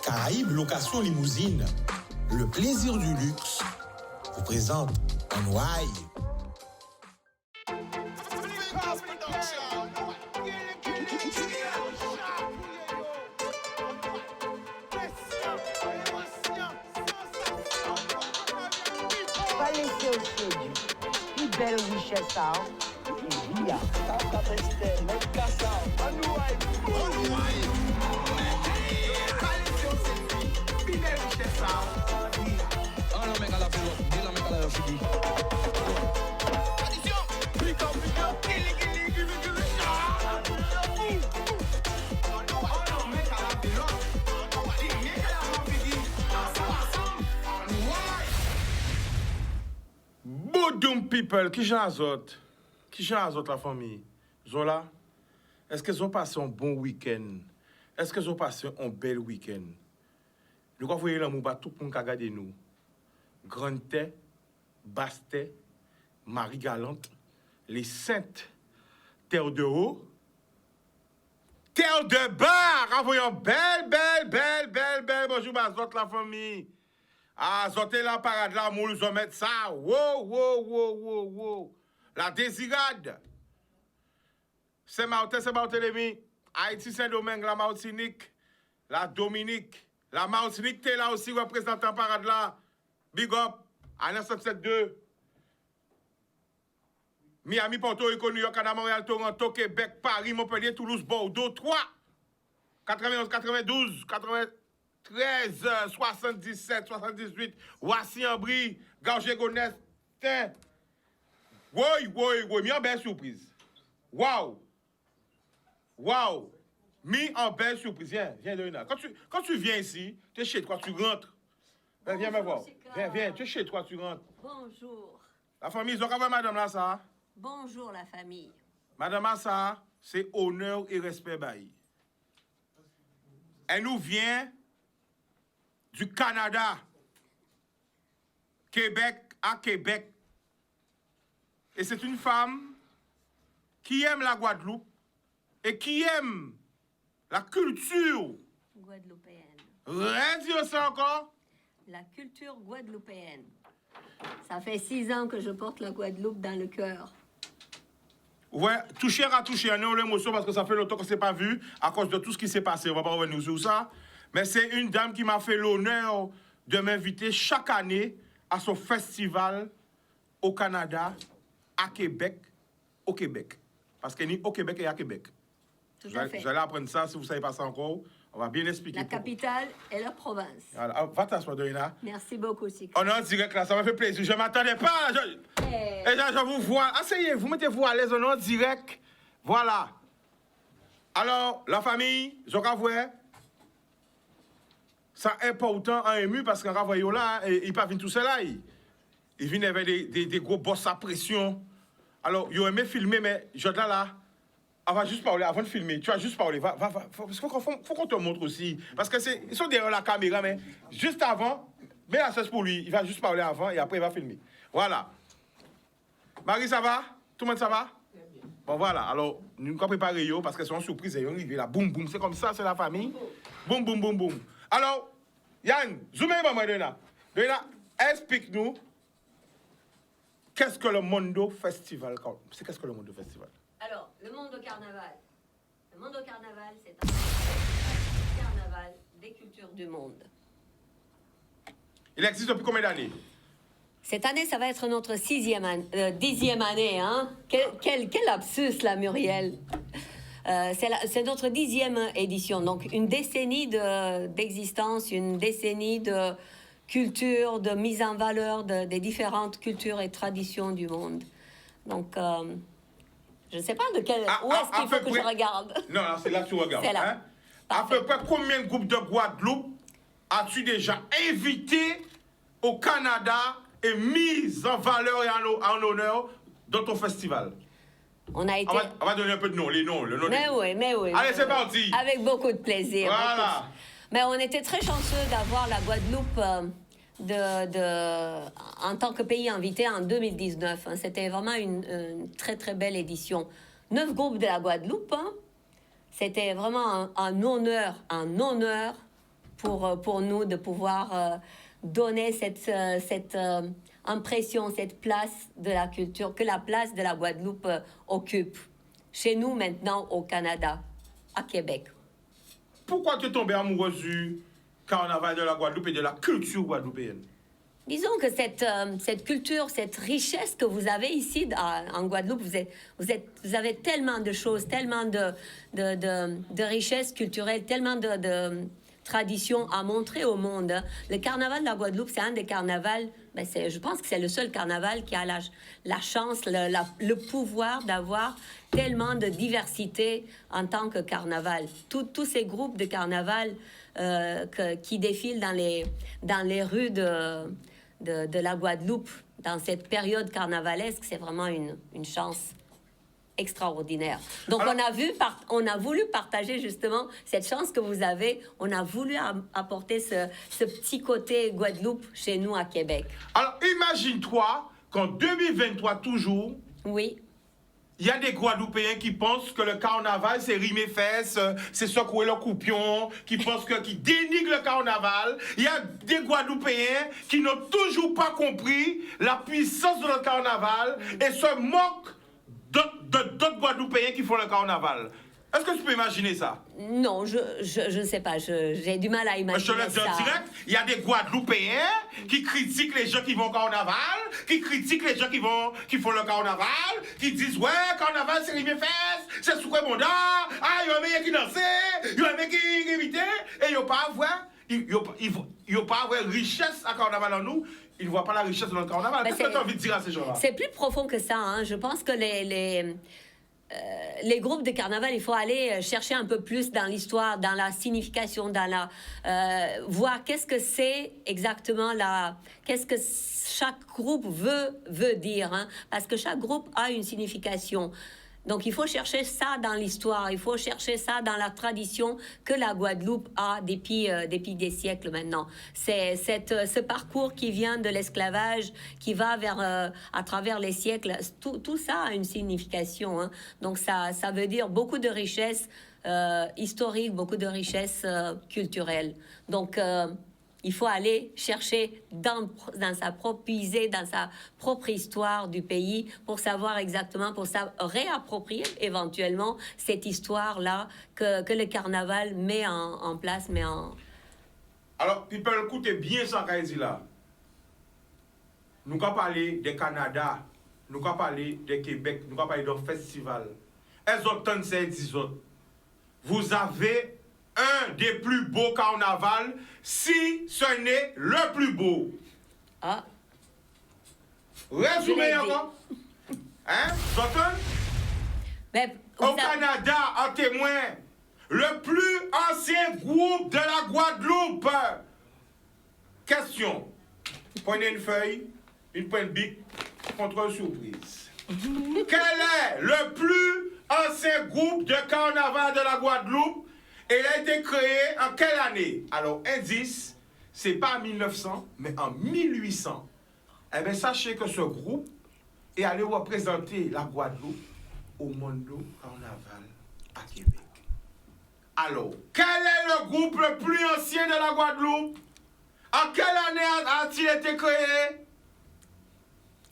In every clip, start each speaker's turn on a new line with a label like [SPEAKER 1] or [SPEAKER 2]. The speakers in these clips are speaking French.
[SPEAKER 1] Caraïbes Location Limousine, le plaisir du luxe, vous présente un Noailles.
[SPEAKER 2] Va laisser au sédu. Plus belle richesse, ça. Et via.
[SPEAKER 3] Boudoum people, qui j'azot? Qui j'azot la famille? Zola, est-ce qu'ils ont passé un bon week-end? Est-ce qu'ils ont passé un bel week-end? Nous voyons l'amour pour tout le monde qui a regardé nous. Grande Terre, Basse Terre, Marie Galante, les Saintes, Terre de haut, Terre de bas. Envoyons belle. Bonjour, Bazot la famille. Ah, zoté la parade là, nous ont mettre ça. Wow. La désirade. C'est Barthélemy. Haïti, Saint-Domingue, la Martinique, la Dominique. La Martinique, t'es là aussi, représentant parade là. Big up. À 972. Miami, Porto Rico, New York, Canada, Montréal, Toronto, Québec, Paris, Montpellier, Toulouse, Bordeaux, 3. 91, 92, 93, 77, 78, Roissy-en-Brie, Garges-Gonesse, Oui, mi en belle surprise. Wow. Mi en belle surprise. Viens, Léona. Quand tu viens ici, tu es chez toi, tu rentres. Viens me voir. Viens, tu es chez toi, tu rentres.
[SPEAKER 4] Bonjour.
[SPEAKER 3] La famille, ils ont qu'à voir madame là, ça.
[SPEAKER 4] Bonjour la famille.
[SPEAKER 3] Madame Assa, c'est honneur et respect bailli. Elle nous vient du Canada, Québec à Québec. Et c'est une femme qui aime la Guadeloupe et qui aime la culture.
[SPEAKER 4] Guadeloupéenne.
[SPEAKER 3] Rien dire ça encore?
[SPEAKER 4] La culture guadeloupéenne. Ça fait 6 ans que je porte la Guadeloupe dans le cœur.
[SPEAKER 3] Ouais, toucher à toucher, on a l'émotion parce que ça fait longtemps qu'on ne s'est pas vu à cause de tout ce qui s'est passé. On va pas revenir sur ça. Mais c'est une dame qui m'a fait l'honneur de m'inviter chaque année à son festival au Canada, à Québec, au Québec. Parce qu'elle est au Québec et à Québec.
[SPEAKER 4] Tout à fait.
[SPEAKER 3] Vous allez apprendre ça si vous ne savez pas ça encore. On va bien expliquer.
[SPEAKER 4] La capitale et la province.
[SPEAKER 3] Voilà. Va t'asseoir, Dorina.
[SPEAKER 4] Merci beaucoup, Sik.
[SPEAKER 3] On est en direct là, ça m'a fait plaisir. Je ne m'attendais pas. Et là, je vous vois. Asseyez-vous, mettez-vous à l'aise, on est en direct. Voilà. Alors, la famille, je vois. C'est important en ému parce qu'en voyant là, il ne pas venir tout seul là. Il vient avec des gros boss à pression. Alors, il aimé filmer, mais je là. On va juste parler avant de filmer. Tu vas juste parler. Faut qu'on te montre aussi. Parce que ils sont derrière la caméra, mais juste avant, mets la cesse pour lui. Il va juste parler avant et après il va filmer. Voilà. Marie, ça va? Tout le monde, ça va? Bon, voilà. Alors, nous avons préparé parce que c'est une surprise. Ils sont arrivés là. Boum, boum. C'est comme ça, c'est la famille. Boum. Alors, Yann, zoomez, maman, Dena. Dena, explique-nous. Qu'est-ce que le Mondo Festival? Qu'est-ce que le Mondo Festival?
[SPEAKER 4] Alors, le Mondo Carnaval. Le Mondo Carnaval, c'est un carnaval des cultures du monde.
[SPEAKER 3] Il existe depuis combien d'années?
[SPEAKER 4] Cette année, ça va être notre 10e année. Hein? Quel lapsus, là, Muriel. C'est notre 10e édition. Donc, une décennie d'existence, une décennie de culture, de mise en valeur des différentes cultures et traditions du monde. Donc, je ne sais pas où est-ce qu'il faut que je regarde.
[SPEAKER 3] Non, c'est là que tu regardes.
[SPEAKER 4] C'est là.
[SPEAKER 3] Hein? À peu près combien de groupes de Guadeloupe as-tu déjà invité au Canada et mis en valeur et en honneur dans ton festival?
[SPEAKER 4] On a été...
[SPEAKER 3] On va donner un peu de noms, les noms.
[SPEAKER 4] Mais oui.
[SPEAKER 3] Allez, c'est parti.
[SPEAKER 4] Avec beaucoup de plaisir.
[SPEAKER 3] Voilà.
[SPEAKER 4] Mais on était très chanceux d'avoir la Guadeloupe en tant que pays invité en 2019. Hein. C'était vraiment une très, très belle édition. 9 groupes de la Guadeloupe. Hein. C'était vraiment un honneur pour nous de pouvoir donner cette impression, cette place de la culture, que la place de la Guadeloupe occupe. Chez nous, maintenant, au Canada, à Québec.
[SPEAKER 3] Pourquoi tu es tombé amoureuse du carnaval de la Guadeloupe et de la culture guadeloupéenne?
[SPEAKER 4] Disons que cette culture, cette richesse que vous avez ici en Guadeloupe, vous avez tellement de choses, tellement de richesses culturelles, tellement de traditions à montrer au monde. Hein. Le carnaval de la Guadeloupe, c'est un des carnavals, je pense que c'est le seul carnaval qui a la chance, le pouvoir d'avoir tellement de diversité en tant que carnaval. Tous ces groupes de carnaval qui défilent dans les rues de la Guadeloupe, dans cette période carnavalesque, c'est vraiment une chance extraordinaire. Donc, alors, on a voulu partager justement cette chance que vous avez. On a voulu apporter ce petit côté Guadeloupe chez nous à Québec.
[SPEAKER 3] Alors, imagine-toi qu'en 2023 toujours,
[SPEAKER 4] oui,
[SPEAKER 3] il y a des Guadeloupéens qui pensent que le carnaval, c'est rimer fesses, c'est secouer le coupion, qui dénigrent le carnaval. Il y a des Guadeloupéens qui n'ont toujours pas compris la puissance de le carnaval et se moquent d'autres Guadeloupéens qui font le carnaval. Est-ce que tu peux imaginer ça?
[SPEAKER 4] Non, je ne sais pas. J'ai du mal à imaginer ça.
[SPEAKER 3] Je te le dis en direct, il y a des Guadeloupéens qui critiquent les gens qui vont au carnaval, qui critiquent les gens qui font le carnaval, qui disent « Ouais, carnaval, c'est rimer fesses, c'est souquer mon dard, ah, il y a un mec qui dansait, il y a un mec qui imitait, et il n'y a pas à avoir richesse à carnaval en nous. » Ils ne voient pas la richesse de notre carnaval. Qu'est-ce que tu as envie de dire à ces gens-là?
[SPEAKER 4] C'est plus profond que ça. Hein. Je pense que les groupes de carnaval, il faut aller chercher un peu plus dans l'histoire, dans la signification, voir qu'est-ce que c'est exactement qu'est-ce que chaque groupe veut dire. Hein. Parce que chaque groupe a une signification. Donc, il faut chercher ça dans l'histoire, il faut chercher ça dans la tradition que la Guadeloupe a depuis des siècles maintenant. C'est ce parcours qui vient de l'esclavage, qui va à travers les siècles, tout ça a une signification. Hein. Donc, ça veut dire beaucoup de richesses historiques, beaucoup de richesses culturelles. Donc, il faut aller chercher puiser dans sa propre histoire du pays pour savoir exactement, pour réapproprier éventuellement cette histoire-là que le carnaval met en place.
[SPEAKER 3] Alors, il peut écouter bien ça qu'il dit là. Nous allons parler du Canada, nous allons parler du Québec, nous allons parler d'un festival. Elles ont tant de 10 autres. Vous avez un des plus beaux carnavals, si ce n'est le plus beau.
[SPEAKER 4] Ah.
[SPEAKER 3] Résumé encore. Hein? Au Canada, en témoin, le plus ancien groupe de la Guadeloupe. Question. Prenez une feuille, une pointe bic, contrôle surprise. Quel est le plus ancien groupe de carnaval de la Guadeloupe? Et il a été créé en quelle année? Alors, indice, c'est pas en 1900, mais en 1800. Eh bien, sachez que ce groupe est allé représenter la Guadeloupe au Mondo Carnaval à Québec. Alors, quel est le groupe le plus ancien de la Guadeloupe? En quelle année a-t-il été créé?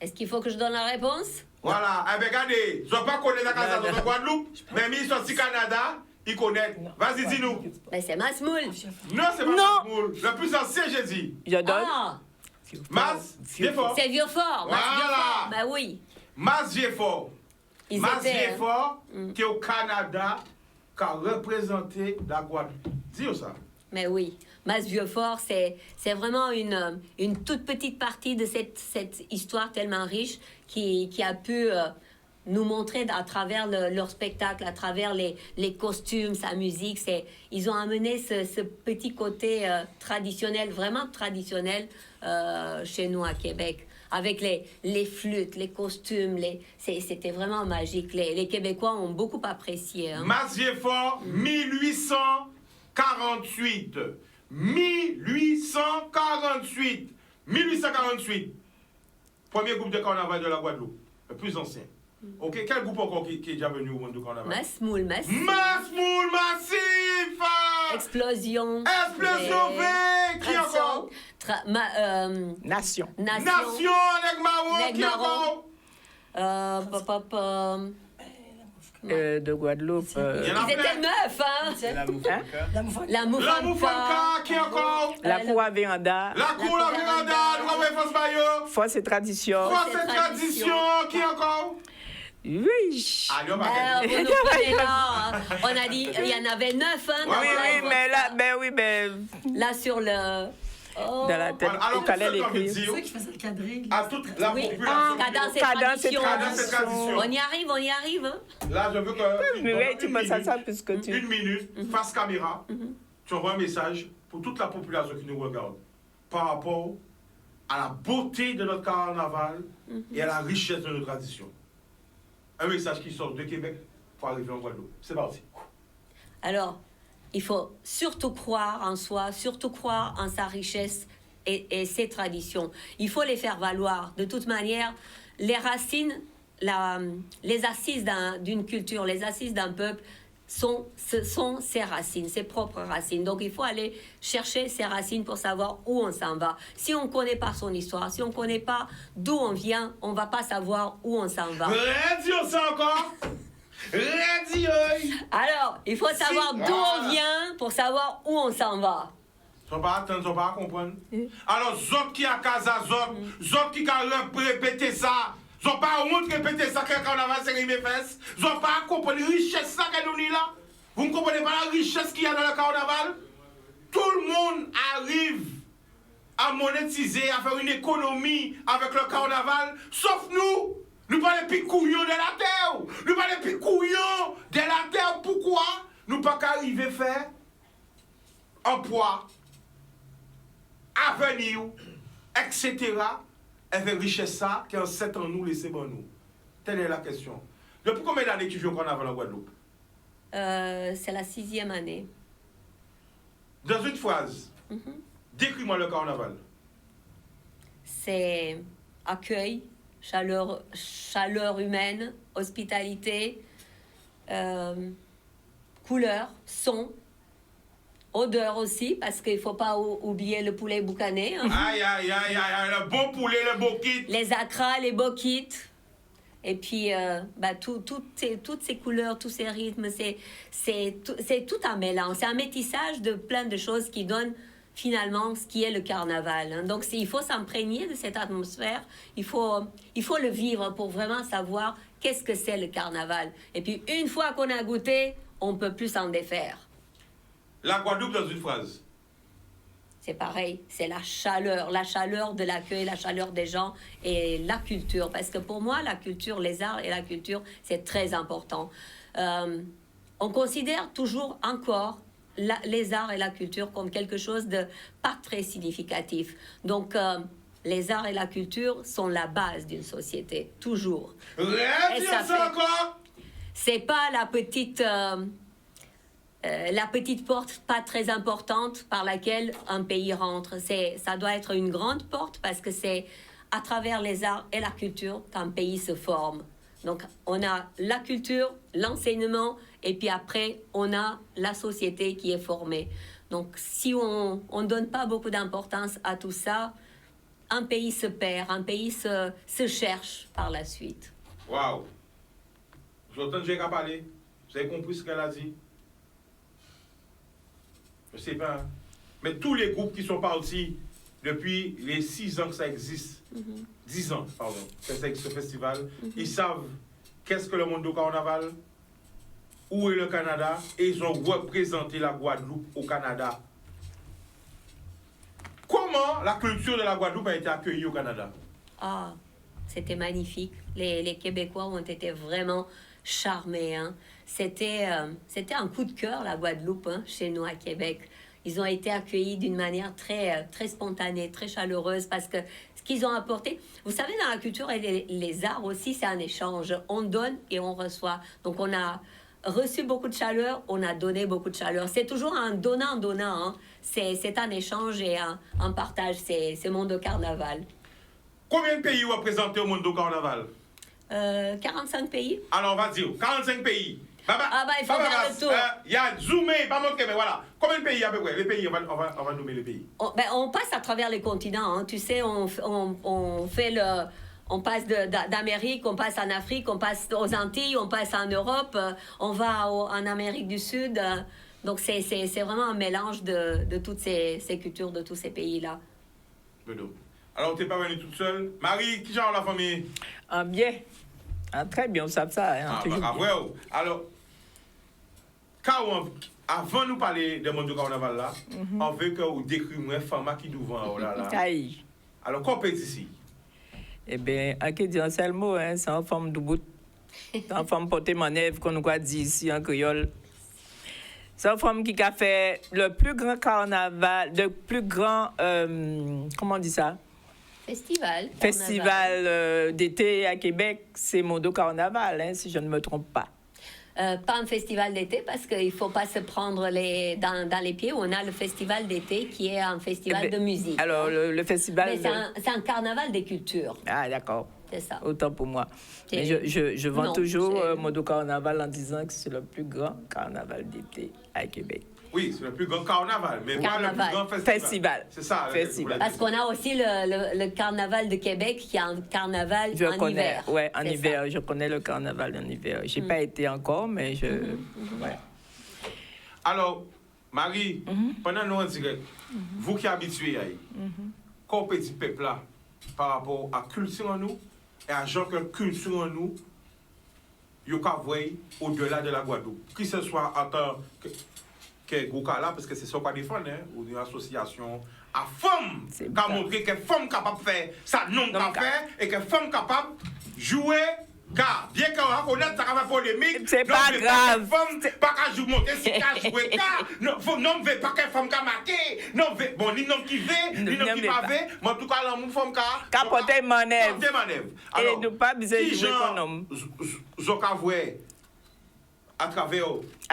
[SPEAKER 4] Est-ce qu'il faut que je donne la réponse?
[SPEAKER 3] Voilà. Eh bien, regardez, je ne vais pas connaître la casa de la Guadeloupe, mais ils sont au Canada. Ils connaissent. Vas-y, dis-nous.
[SPEAKER 4] Mais c'est Masmoul.
[SPEAKER 3] Non, c'est pas Masmoul. Le plus ancien, j'ai dit.
[SPEAKER 5] Je donne.
[SPEAKER 4] Ah.
[SPEAKER 3] Vieux-Fort.
[SPEAKER 4] C'est Vieux-Fort.
[SPEAKER 3] Voilà.
[SPEAKER 4] Ben oui.
[SPEAKER 3] Vieux-Fort. Vieux-Fort, qui est au Canada, qui a représenté la Guadeloupe. Dis-nous ça.
[SPEAKER 4] Mais oui. Vieux-Fort, c'est vraiment une toute petite partie de cette histoire tellement riche qui a pu nous montrer à travers leur spectacle, à travers les costumes, sa musique. Ils ont amené ce petit côté traditionnel, vraiment traditionnel, chez nous à Québec. Avec les flûtes, les costumes, c'était vraiment magique. Les Québécois ont beaucoup apprécié. Hein.
[SPEAKER 3] Vieux-Fort, 1848. 1848. 1848. Premier groupe de carnaval de la Guadeloupe. Le plus ancien. Ok, quel groupe encore qui est déjà venu au monde du carnaval?
[SPEAKER 4] Masmoul.
[SPEAKER 3] Masmoul Massif!
[SPEAKER 4] Explosion.
[SPEAKER 3] Explosion V. Qui encore?
[SPEAKER 5] Nation.
[SPEAKER 3] Nation, Nèg Marron.
[SPEAKER 4] Nèg
[SPEAKER 3] Qui
[SPEAKER 4] Marron.
[SPEAKER 3] encore?
[SPEAKER 5] De Guadeloupe.
[SPEAKER 3] Il y en a
[SPEAKER 4] Ils étaient
[SPEAKER 3] plein.
[SPEAKER 4] 9, hein?
[SPEAKER 6] La Moufanka.
[SPEAKER 4] La
[SPEAKER 3] La
[SPEAKER 4] Moufanka.
[SPEAKER 3] Moufanka. Qui encore?
[SPEAKER 5] La Cour Véranda.
[SPEAKER 3] La cour, la véranda, droit et force Bayo.
[SPEAKER 5] Force et tradition.
[SPEAKER 3] Force et tradition. Qui encore?
[SPEAKER 5] Oui.
[SPEAKER 3] Allez, on va
[SPEAKER 4] Vous nous prenez là, hein. On a dit, il y en avait 9, hein? dans
[SPEAKER 3] Oui,
[SPEAKER 4] la-
[SPEAKER 5] Oui, mais là,
[SPEAKER 4] Là, sur le... Oh.
[SPEAKER 5] dans la tête,
[SPEAKER 3] Alors,
[SPEAKER 5] il fallait
[SPEAKER 3] qu'est-ce que t'as envie de
[SPEAKER 5] l'écrire.
[SPEAKER 3] dire
[SPEAKER 6] Ceux qui faisaient le quadrille.
[SPEAKER 3] à toute la
[SPEAKER 4] Oui.
[SPEAKER 3] population?
[SPEAKER 4] Cadence et
[SPEAKER 5] Cadence et
[SPEAKER 4] tradition.
[SPEAKER 3] Cadence et tradition.
[SPEAKER 4] On y arrive, hein?
[SPEAKER 3] Là, je veux que.
[SPEAKER 5] Mais oui, tu
[SPEAKER 3] une
[SPEAKER 5] penses à
[SPEAKER 3] minute,
[SPEAKER 5] ça puisque tu...
[SPEAKER 3] Une minute, face caméra, tu envoies un message pour toute la population qui nous regarde par rapport à la beauté de notre carnaval et à la richesse de nos traditions. Un message qui sort de Québec pour arriver en Guadeloupe. C'est parti.
[SPEAKER 4] Alors, il faut surtout croire en soi, surtout croire en sa richesse et ses traditions. Il faut les faire valoir. De toute manière, les racines, les assises d'une culture, les assises d'un peuple, ce sont ses racines, ses propres racines. Donc, il faut aller chercher ses racines pour savoir où on s'en va. Si on ne connaît pas son histoire, si on ne connaît pas d'où on vient, on ne va pas savoir où on s'en va.
[SPEAKER 3] Radio, ça encore. Radio.
[SPEAKER 4] Alors, il faut savoir d'où on vient pour savoir où on s'en va.
[SPEAKER 3] Ils sont pas attendre, ils sont pas à comprendre. Alors, zot qui a casa, zot qui a répété ça, ils n'ont pas honte de répéter ça quand on a serré mes fesses. Ils n'ont pas compris la richesse ça que nous avons là. Vous ne comprenez pas la richesse qu'il y a dans le carnaval? Tout le monde arrive à monétiser, à faire une économie avec le carnaval, sauf nous. Nous pas les petits couillons de la terre. Nous pas les petits couillons de la terre. Pourquoi nous pas qu'arriver à faire emploi, avenir, etc. Et faire richesse ça qui en 7 ans nous laisser bon nous. Telle est la question. Depuis combien d'années tu vis au carnaval en Guadeloupe?
[SPEAKER 4] C'est la 6e année.
[SPEAKER 3] Dans une phrase, décris-moi le carnaval.
[SPEAKER 4] C'est accueil, chaleur humaine, hospitalité, couleur, son, odeur aussi, parce qu'il ne faut pas oublier le poulet boucané. Hein.
[SPEAKER 3] Aïe, aïe, aïe, aïe, le bon poulet, le beau kit.
[SPEAKER 4] Les acras, les boquites. Et puis, toutes ces couleurs, tous ces rythmes, c'est tout un mélange. C'est un métissage de plein de choses qui donnent finalement ce qui est le carnaval. Hein. Donc, il faut s'imprégner de cette atmosphère. Il faut le vivre pour vraiment savoir qu'est-ce que c'est le carnaval. Et puis, une fois qu'on a goûté, on ne peut plus s'en défaire.
[SPEAKER 3] La Guadeloupe dans une phrase.
[SPEAKER 4] C'est pareil, c'est la chaleur de l'accueil, la chaleur des gens et la culture. Parce que pour moi, la culture, les arts et la culture, c'est très important. On considère toujours encore les arts et la culture comme quelque chose de pas très significatif. Donc, les arts et la culture sont la base d'une société, toujours.
[SPEAKER 3] Rêve,
[SPEAKER 4] ça
[SPEAKER 3] ça
[SPEAKER 4] fait-
[SPEAKER 3] encore.
[SPEAKER 4] C'est pas la petite porte pas très importante par laquelle un pays rentre. Ça doit être une grande porte parce que c'est à travers les arts et la culture qu'un pays se forme. Donc, on a la culture, l'enseignement, et puis après, on a la société qui est formée. Donc, si on ne donne pas beaucoup d'importance à tout ça, un pays se perd, un pays se cherche par la suite.
[SPEAKER 3] Waouh. Vous entendez J'ai qu'à parler. Vous avez compris ce qu'elle a dit? Je sais pas. Hein. Mais tous les groupes qui sont partis depuis les 6 ans que ça existe, 10 ans, pardon, que ça existe ce festival, ils savent qu'est-ce que le monde du carnaval, où est le Canada, et ils ont représenté la Guadeloupe au Canada. Comment la culture de la Guadeloupe a été accueillie au Canada?
[SPEAKER 4] Ah, c'était magnifique. Les Québécois ont été vraiment charmés. Hein. C'était un coup de cœur, la Guadeloupe, hein, chez nous à Québec. Ils ont été accueillis d'une manière très spontanée, très chaleureuse, parce que ce qu'ils ont apporté... Vous savez, dans la culture et les arts aussi, c'est un échange. On donne et on reçoit. Donc, on a reçu beaucoup de chaleur, on a donné beaucoup de chaleur. C'est toujours un donnant-donnant. Hein. C'est un échange et un partage. C'est monde de carnaval.
[SPEAKER 3] Combien de pays représentés au monde du carnaval?
[SPEAKER 4] 45 pays.
[SPEAKER 3] Alors, on va dire 45 pays.
[SPEAKER 4] Ah bah, il faut faire le tour.
[SPEAKER 3] Il y a zoomé, pas montrer, mais voilà. Combien de pays à peu près? Les pays, on va nommer les pays.
[SPEAKER 4] On passe à travers les continents. Hein. Tu sais, on fait le... On passe d'Amérique, on passe en Afrique, on passe aux Antilles, on passe en Europe, on va en Amérique du Sud. Donc, c'est vraiment un mélange de toutes ces cultures, de tous ces pays-là.
[SPEAKER 3] Alors, tu n'es pas venue toute seule. Marie, qui genre la famille?
[SPEAKER 5] Ah, bien. Ah, très bien, on sait ça. Hein,
[SPEAKER 3] ouais. Alors, avant de nous parler de monde du carnaval là, on veut que vous décriviez une femme qui nous vend. Oh là là.
[SPEAKER 5] Aïe.
[SPEAKER 3] Alors, qu'on peut ici?
[SPEAKER 5] Eh bien, à qui dit un seul mot, hein, c'est en forme de bout. C'est en forme portée manèvre, qu'on nous dit ici en créole. C'est une femme qui a fait le plus grand carnaval, le plus grand, comment on dit ça? Festival d'été à Québec, c'est Mondo Carnaval, hein, si je ne me trompe pas.
[SPEAKER 4] Pas un festival d'été, parce qu'il ne faut pas se prendre dans les pieds. On a le festival d'été qui est un festival de musique.
[SPEAKER 5] Alors, le festival...
[SPEAKER 4] Mais c'est un carnaval des cultures.
[SPEAKER 5] Ah, d'accord.
[SPEAKER 4] C'est ça.
[SPEAKER 5] Autant pour moi. Mais je vends toujours Modo Carnaval en disant que c'est le plus grand carnaval d'été à Québec.
[SPEAKER 3] Oui, c'est le plus grand carnaval, mais pas le plus grand festival. C'est ça.
[SPEAKER 5] Festival.
[SPEAKER 4] Parce qu'on a aussi le carnaval de Québec qui est un carnaval en hiver.
[SPEAKER 5] Oui, en hiver. Ça. Je connais le carnaval en hiver. Je n'ai pas été encore, mais je... Ouais.
[SPEAKER 3] Alors, Marie, pendant nous en direct, vous qui habituez à y, qu'au petit peuple là, par rapport à la culture en nous, et à gens que la culture en nous, vous pouvez voir au-delà de la Guadeloupe. Que ce soit en tant que Goukala, parce que c'est ça qu'on défend, hein, ou une association à femmes qui a montré que femmes capables de faire ça, non qu'à faire, et que femmes capables de jouer. Car, bien qu'on reconnaisse ça va faire polémique,
[SPEAKER 5] c'est pas grave.
[SPEAKER 3] Femme, pas qu'à jouer, monter, si qu'à jouer, car, non, ne veut pas qu'une femme qui a marqué, non, bon, ni non qui veut, ni non qui pas veut, mais en tout cas, l'amour femme qui
[SPEAKER 5] a porté manèvre.
[SPEAKER 3] Alors,
[SPEAKER 5] et nous pas besoin de jouer comme homme.
[SPEAKER 3] Zoka voit à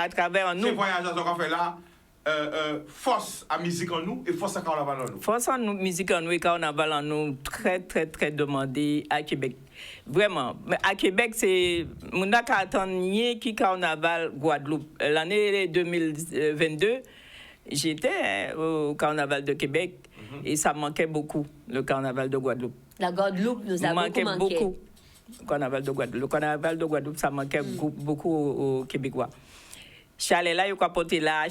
[SPEAKER 3] travers
[SPEAKER 5] nous.
[SPEAKER 3] Ces voyages à Zoka fait là, force à musique en nous et force à carnaval en nous.
[SPEAKER 5] Force à musique en nous et carnaval en nous, très, très, très demandé à Québec. Vraiment. Mais à Québec, c'est. On n'a qu'à attendre qui carnaval Guadeloupe. L'année 2022, j'étais au carnaval de Québec et ça manquait beaucoup, le carnaval de Guadeloupe.
[SPEAKER 4] La Guadeloupe nous a manqué.
[SPEAKER 5] Le carnaval de Guadeloupe. Le carnaval de Guadeloupe, ça manquait beaucoup aux Québécois. Je suis allé là, je suis porté là,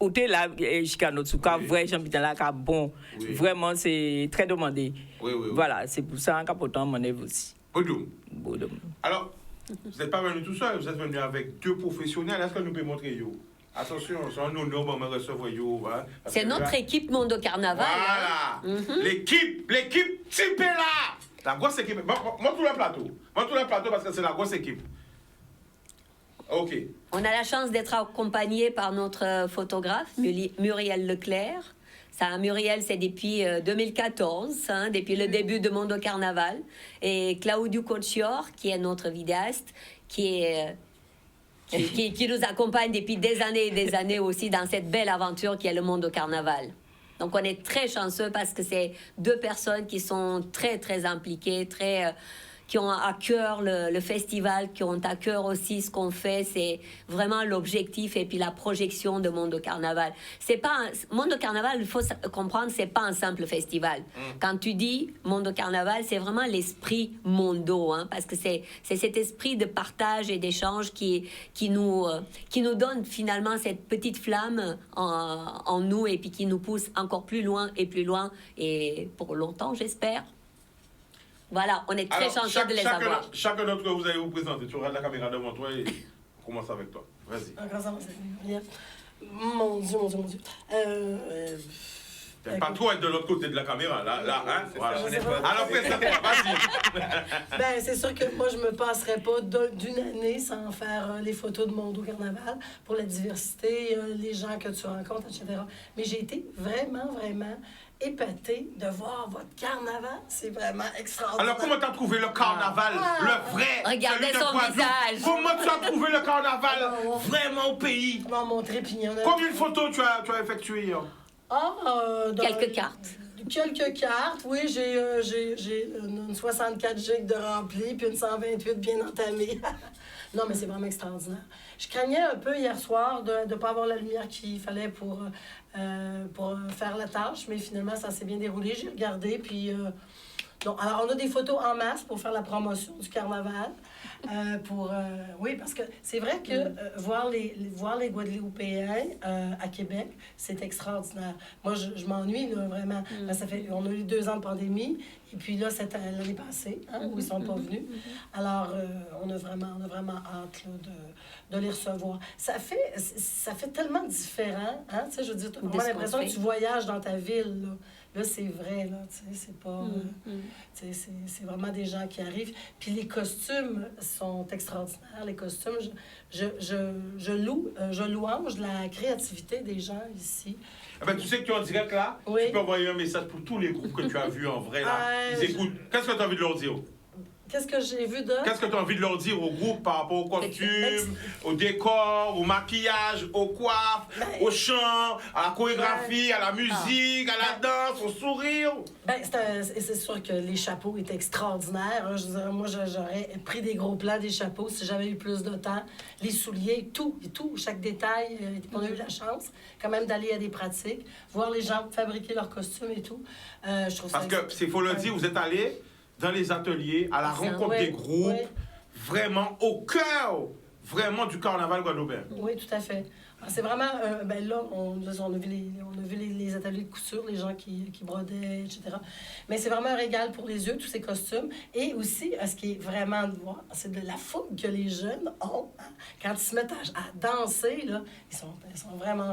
[SPEAKER 5] où tu es là, jusqu'à notre souka, vrai, j'habite là, bon. Vraiment, c'est très demandé. Voilà, c'est pour ça qu'on a porté mon œuvre aussi.
[SPEAKER 3] Boudou. Alors, vous n'êtes pas venu tout seul, vous êtes venu avec deux professionnels. Est-ce que nous pouvons montrer yo? Attention, c'est un honneur pour me recevoir yo. Hein,
[SPEAKER 4] c'est notre équipe Mondo Carnaval.
[SPEAKER 3] Voilà. Hein? L'équipe type est là. La grosse équipe. Montre le plateau. Montre le plateau parce que c'est la grosse équipe. OK.
[SPEAKER 4] On a la chance d'être accompagné par notre photographe, Muriel Leclerc. Ça, Muriel, c'est depuis 2014, hein, depuis le début de Mondo Carnaval. Et Claudio Cochior, qui est notre vidéaste, qui nous accompagne depuis des années et des années aussi dans cette belle aventure qui est le Mondo Carnaval. Donc, on est très chanceux parce que c'est deux personnes qui sont très, très impliquées, qui ont à cœur le festival, qui ont à cœur aussi ce qu'on fait. C'est vraiment l'objectif et puis la projection de Mondo Carnaval. Mondo Carnaval, il faut comprendre, c'est pas un simple festival. Quand tu dis Mondo Carnaval, c'est vraiment l'esprit mondo, hein, parce que c'est cet esprit de partage et d'échange qui nous donne finalement cette petite flamme en nous et puis qui nous pousse encore plus loin, et pour longtemps, j'espère. Voilà, on est très chanceux de les avoir.
[SPEAKER 3] Chacun d'entre vous allez vous présenter. Tu regardes la caméra devant toi et on commence avec toi. Vas-y.
[SPEAKER 6] Mon Dieu.
[SPEAKER 3] Pas trop être de l'autre côté de la caméra, là, hein? Voilà. Alors, présente-toi, vas-y.
[SPEAKER 6] C'est sûr que moi, je me passerais pas d'une année sans faire les photos de Mondo Carnaval pour la diversité, les gens que tu rencontres, etc. Mais j'ai été vraiment, vraiment épatée de voir votre carnaval. C'est vraiment extraordinaire.
[SPEAKER 3] Alors, comment tu as trouvé le carnaval, le vrai?
[SPEAKER 4] Regardez son visage.
[SPEAKER 3] Comment tu as trouvé le carnaval vraiment au pays?
[SPEAKER 6] Je m'en montrer, puis
[SPEAKER 3] combien de photos tu as effectuées?
[SPEAKER 4] Quelques cartes.
[SPEAKER 6] Quelques cartes, oui. J'ai une 64 gigs de rempli, puis une 128 bien entamée. Non, mais c'est vraiment extraordinaire. Je craignais un peu hier soir de ne pas avoir la lumière qu'il fallait pour faire la tâche, mais finalement, ça s'est bien déroulé. J'ai regardé, puis... Donc, alors, on a des photos en masse pour faire la promotion du carnaval. Oui, parce que c'est vrai que voir les Guadeloupéens à Québec, c'est extraordinaire. Moi, je m'ennuie, là, vraiment. Là, on a eu 2 ans de pandémie, et puis là, c'était l'année passée, où ils sont pas venus. Alors, on a vraiment hâte là, de les recevoir. Ça fait tellement différent, hein? Tu sais, je veux dire, tu as vraiment l'impression que tu voyages dans ta ville, là. Là, c'est vrai, là, tu sais, c'est pas... tu sais, c'est vraiment des gens qui arrivent. Puis les costumes sont extraordinaires. Les costumes, je louange la créativité des gens ici.
[SPEAKER 3] Eh ben, tu sais que tu es en direct, là,
[SPEAKER 6] Oui.
[SPEAKER 3] tu peux envoyer un message pour tous les groupes que tu as vus en vrai, là. Ils écoutent. Qu'est-ce que tu as envie de leur dire?
[SPEAKER 6] Qu'est-ce que j'ai vu de...
[SPEAKER 3] Qu'est-ce que tu as envie de leur dire au groupe par rapport au costume, au décor, au maquillage, aux coiffes, au chant, à la chorégraphie, à la musique, à la danse, au sourire?
[SPEAKER 6] Ben, c'est sûr que les chapeaux étaient extraordinaires. Hein. Je veux dire, moi, j'aurais pris des gros plans des chapeaux si j'avais eu plus de temps. Les souliers, tout, chaque détail. On a eu la chance quand même d'aller à des pratiques, voir les gens fabriquer leurs costumes et tout. Je trouve
[SPEAKER 3] Parce que, c'est faut le dire, vous êtes allés dans les ateliers, à la rencontre des groupes, vraiment au cœur, vraiment du carnaval guadeloupéen.
[SPEAKER 6] Oui, tout à fait. C'est vraiment, ben là, on a vu les ateliers de couture, les gens qui brodaient, etc. Mais c'est vraiment un régal pour les yeux, tous ces costumes. Et aussi, ce qui est vraiment de voir, c'est de la fougue que les jeunes ont. Hein. Quand ils se mettent à danser, là, ils sont vraiment...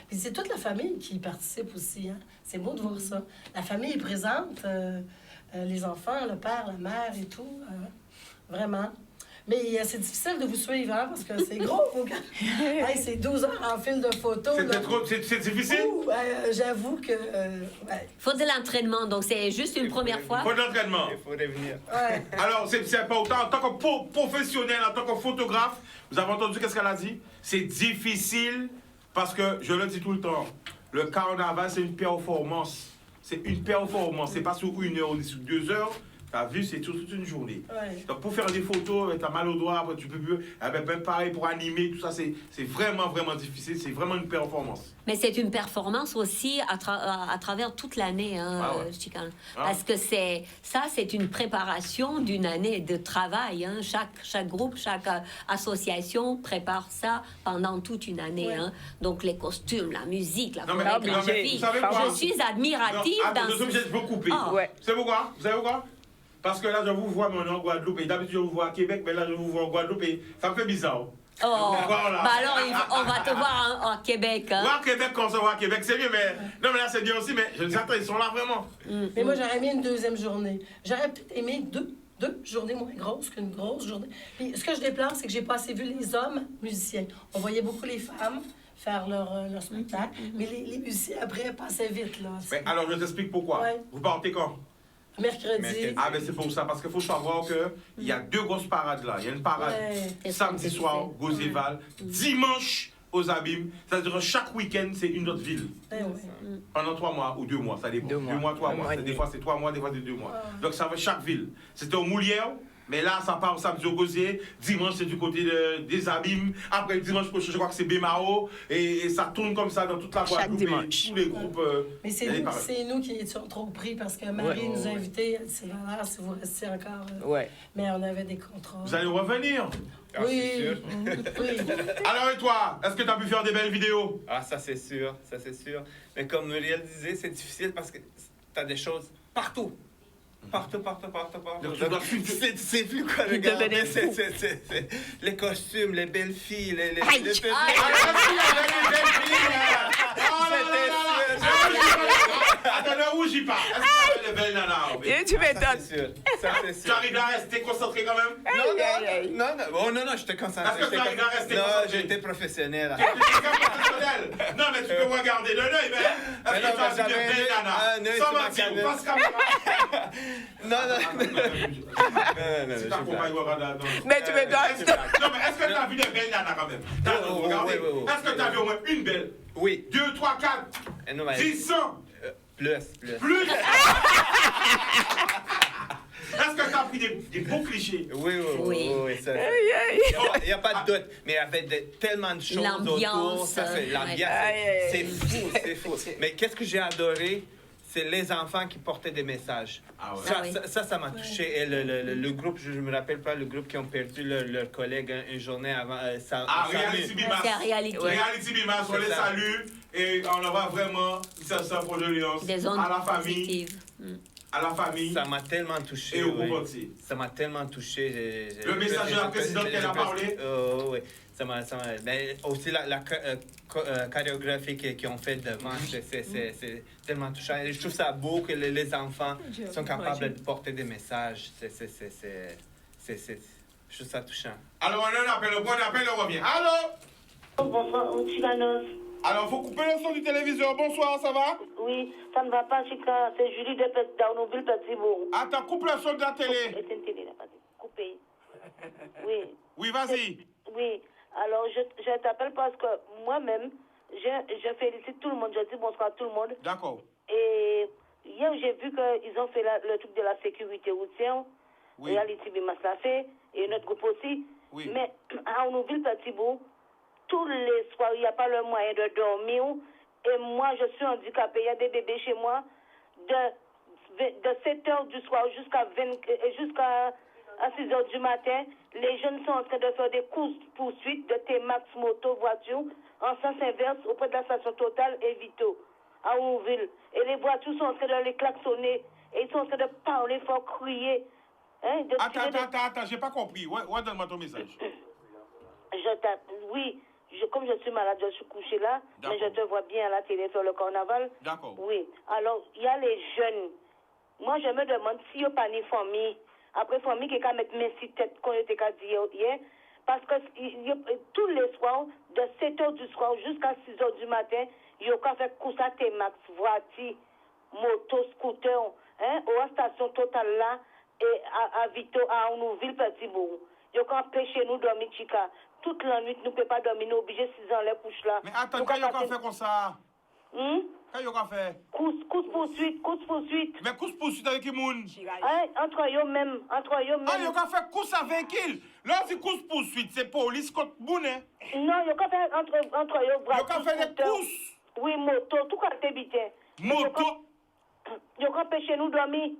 [SPEAKER 6] Puis c'est toute la famille qui participe aussi. Hein. C'est beau de voir ça. La famille est présente, les enfants, le père, la mère et tout. Vraiment. Mais c'est difficile de vous suivre, hein, parce que c'est gros. Hey, c'est 12 heures en fil de photos.
[SPEAKER 3] C'est difficile?
[SPEAKER 6] J'avoue que...
[SPEAKER 4] Faut de l'entraînement, donc c'est juste une première fois.
[SPEAKER 3] Faut de l'entraînement.
[SPEAKER 7] Il faut revenir.
[SPEAKER 6] Ouais.
[SPEAKER 3] Alors, c'est important, en tant que professionnel, en tant que photographe, vous avez entendu qu'est-ce qu'elle a dit? C'est difficile, parce que, je le dis tout le temps, le carnaval, c'est une performance. C'est une performance. C'est pas sur 1 heure ou sur 2 heures. T'as vu, c'est toute une journée.
[SPEAKER 6] Ouais.
[SPEAKER 3] Donc, pour faire des photos, t'as mal au doigt, après, tu peux plus. Même pareil, pour animer, tout ça, c'est vraiment difficile. C'est vraiment une performance.
[SPEAKER 4] Mais c'est une performance aussi à travers toute l'année, hein, Chicane. Parce que c'est une préparation d'une année de travail. Hein. Chaque groupe, chaque association prépare ça pendant toute une année. Hein. Donc les costumes, la musique, la chorégraphie. Je suis admirative dans
[SPEAKER 3] Je vais couper.
[SPEAKER 4] Ouais.
[SPEAKER 3] Vous savez pourquoi? Parce que là, je vous vois maintenant en Guadeloupe. Et d'habitude, je vous vois à Québec, mais là, je vous vois en Guadeloupe. Et ça me fait bizarre.
[SPEAKER 4] Oh,
[SPEAKER 3] voilà.
[SPEAKER 4] bah alors on va te voir en Québec. Hein.
[SPEAKER 3] Voir Québec, quand on se voit à Québec, c'est mieux, mais... Non, mais là, c'est bien aussi, mais je les attends, ils sont là vraiment.
[SPEAKER 6] Mais moi, j'aurais aimé une 2e journée. J'aurais peut-être aimé deux journées moins grosses qu'une grosse journée. Puis ce que je déplore, c'est que j'ai pas assez vu les hommes musiciens. On voyait beaucoup les femmes faire leur spectacle, mais les musiciens, après, passaient vite, là.
[SPEAKER 3] Mais alors, je t'explique pourquoi.
[SPEAKER 6] Ouais.
[SPEAKER 3] Vous partez quand?
[SPEAKER 6] Mercredi.
[SPEAKER 3] Ah, ben c'est pour ça, parce qu'il faut savoir qu'il y a 2 grosses parades là. Il y a une parade samedi soir, Gauzeval, dimanche aux Abîmes. C'est-à-dire chaque week-end, c'est une autre ville. Pendant 3 mois ou 2 mois, ça dépend. 2 mois, 3 mois. Des fois, c'est 3 mois, des fois, c'est 2 mois. Donc, ça va chaque ville. C'était au Moulière. Mais là, ça part samedi au Gauzier, dimanche c'est du côté des Abîmes, après dimanche prochain, je crois que c'est Bémao, et ça tourne comme ça dans toute la Guadeloupe. Chaque dimanche. Tous les groupes.
[SPEAKER 6] Mais c'est nous qui étions trop pris parce que Marie nous a invités, elle s'est là, si vous restiez encore. Mais on avait des contrats.
[SPEAKER 3] Vous allez revenir?
[SPEAKER 6] Oui.
[SPEAKER 3] Alors et toi, est-ce que tu as pu faire des belles vidéos?
[SPEAKER 7] Ah, ça c'est sûr. Mais comme Muriel disait, c'est difficile parce que tu as des choses partout. Partout. Tu sais plus quoi regarder. Les costumes, les belles filles, les belles filles.
[SPEAKER 3] Attends, ne rougis pas. Est-ce que tu as des belles nanas?
[SPEAKER 5] Tu m'étonnes.
[SPEAKER 7] Ça c'est sûr.
[SPEAKER 3] Tu arrives à rester concentré quand même?
[SPEAKER 7] Non, j'étais concentré.
[SPEAKER 3] Est-ce que tu arrives à rester concentré?
[SPEAKER 7] Non, j'étais professionnel.
[SPEAKER 3] Non, mais tu peux regarder de l'œil, mais est-ce que tu as vu des belles nanas? Sans mentir, face caméra.
[SPEAKER 7] Non.
[SPEAKER 3] C'est ta compagne,
[SPEAKER 5] mais tu m'étonnes.
[SPEAKER 3] Non, mais est-ce que tu as vu des belles nanas quand même? Est-ce que tu as vu au moins une belle?
[SPEAKER 7] Oui.
[SPEAKER 3] 2, 3, 4, 10, 100.
[SPEAKER 7] Plus.
[SPEAKER 3] Est-ce que tu as pris des beaux clichés?
[SPEAKER 7] Oui, ça. Il n'y a pas de doute, mais il y avait tellement de choses autour. Ça, c'est l'ambiance. C'est fou, c'est fou. Mais qu'est-ce que j'ai adoré? C'est les enfants qui portaient des messages.
[SPEAKER 3] Ah ouais.
[SPEAKER 7] Ça m'a touché. Et le groupe, je ne me rappelle pas, le groupe qui ont perdu leur collègue une journée avant.
[SPEAKER 3] Reality Bimas.
[SPEAKER 4] C'est Reality.
[SPEAKER 3] Reality Bimas, on les salue et on envoie vraiment ça pour
[SPEAKER 4] des ondes
[SPEAKER 3] à la famille.
[SPEAKER 4] positives.
[SPEAKER 3] À la famille.
[SPEAKER 7] Ça m'a tellement touché.
[SPEAKER 3] Et au groupe entier.
[SPEAKER 7] Ça m'a tellement touché.
[SPEAKER 3] Le message de la présidente qu'elle a parlé.
[SPEAKER 7] Oui. Mais aussi la chorégraphie qu'ils ont fait devant, c'est tellement touchant. Et je trouve ça beau que les enfants sont capables de porter des messages. Je trouve ça touchant.
[SPEAKER 3] Alors, on a un appel, on revient. Allô?
[SPEAKER 8] Bonsoir, Chicanos.
[SPEAKER 3] Alors, faut couper le son du téléviseur. Bonsoir, ça va?
[SPEAKER 8] Oui, ça ne va pas, Chica. C'est Julie de Darnouville, Petit-Bourg.
[SPEAKER 3] Attends, coupe le son de la télé.
[SPEAKER 8] C'est une télé, là, vas-y. Coupé. Oui.
[SPEAKER 3] Oui, vas-y.
[SPEAKER 8] Oui. Alors, je t'appelle parce que moi-même, je félicite tout le monde. Je dis bonsoir à tout le monde.
[SPEAKER 3] D'accord.
[SPEAKER 8] Et hier, j'ai vu qu'ils ont fait le truc de la sécurité routière.
[SPEAKER 3] Oui.
[SPEAKER 8] Reality Bimas l'a fait. Et notre groupe aussi.
[SPEAKER 3] Oui.
[SPEAKER 8] Mais à Darnouville, Petit-Bourg, tous les soirs, il n'y a pas le moyen de dormir. Et moi, je suis handicapée. Il y a des bébés chez moi de 7 h du soir jusqu'à 6 h du matin. Les jeunes sont en train de faire des courses-poursuites de T-Max, moto, voiture, en sens inverse auprès de la station Total et Vito, à Ouville. Et les voitures sont en train de les klaxonner. Et ils sont en train de parler fort, crier. Hein,
[SPEAKER 3] Attends, j'ai pas compris. Ouais, donne-moi ton message.
[SPEAKER 8] Oui. Comme je suis malade, je suis couchée là, mais je te vois bien à la télé sur le carnaval.
[SPEAKER 3] D'accord.
[SPEAKER 8] Oui. Alors, il y a les jeunes. Moi, je me demande s'il n'y a pas ni famille. Après, famille qui a mettre mes si tête, qu'on était qu'à dire hier. Parce que tous les soirs, de 7 h du soir jusqu'à 6 h du matin, il y a qu'à faire course à T-Max, voiture, moto, scooter, hein, aux stations totales là, et à Vito, à Nouville, Petit-Bourg. Il y a qu'à empêcher nous de dormir, Chica. Toute la nuit, nous ne pouvons pas dormir, nous sommes obligés de 6 ans les couches là.
[SPEAKER 3] Mais attends, quand il y a fait comme ça? Quand il y a fait?
[SPEAKER 8] Course-poursuite.
[SPEAKER 3] Mais course-poursuite avec qui moun?
[SPEAKER 8] Entre eux même.
[SPEAKER 3] Ah, il y a fait course avec qui? Là, c'est course-poursuite, c'est police contre moun, hein?
[SPEAKER 8] Non, il y a fait entre eux.
[SPEAKER 3] Il y a fait des courses?
[SPEAKER 8] Oui, moto, tout quand t'habites.
[SPEAKER 3] Moto?
[SPEAKER 8] Il y a empêché nous dormir.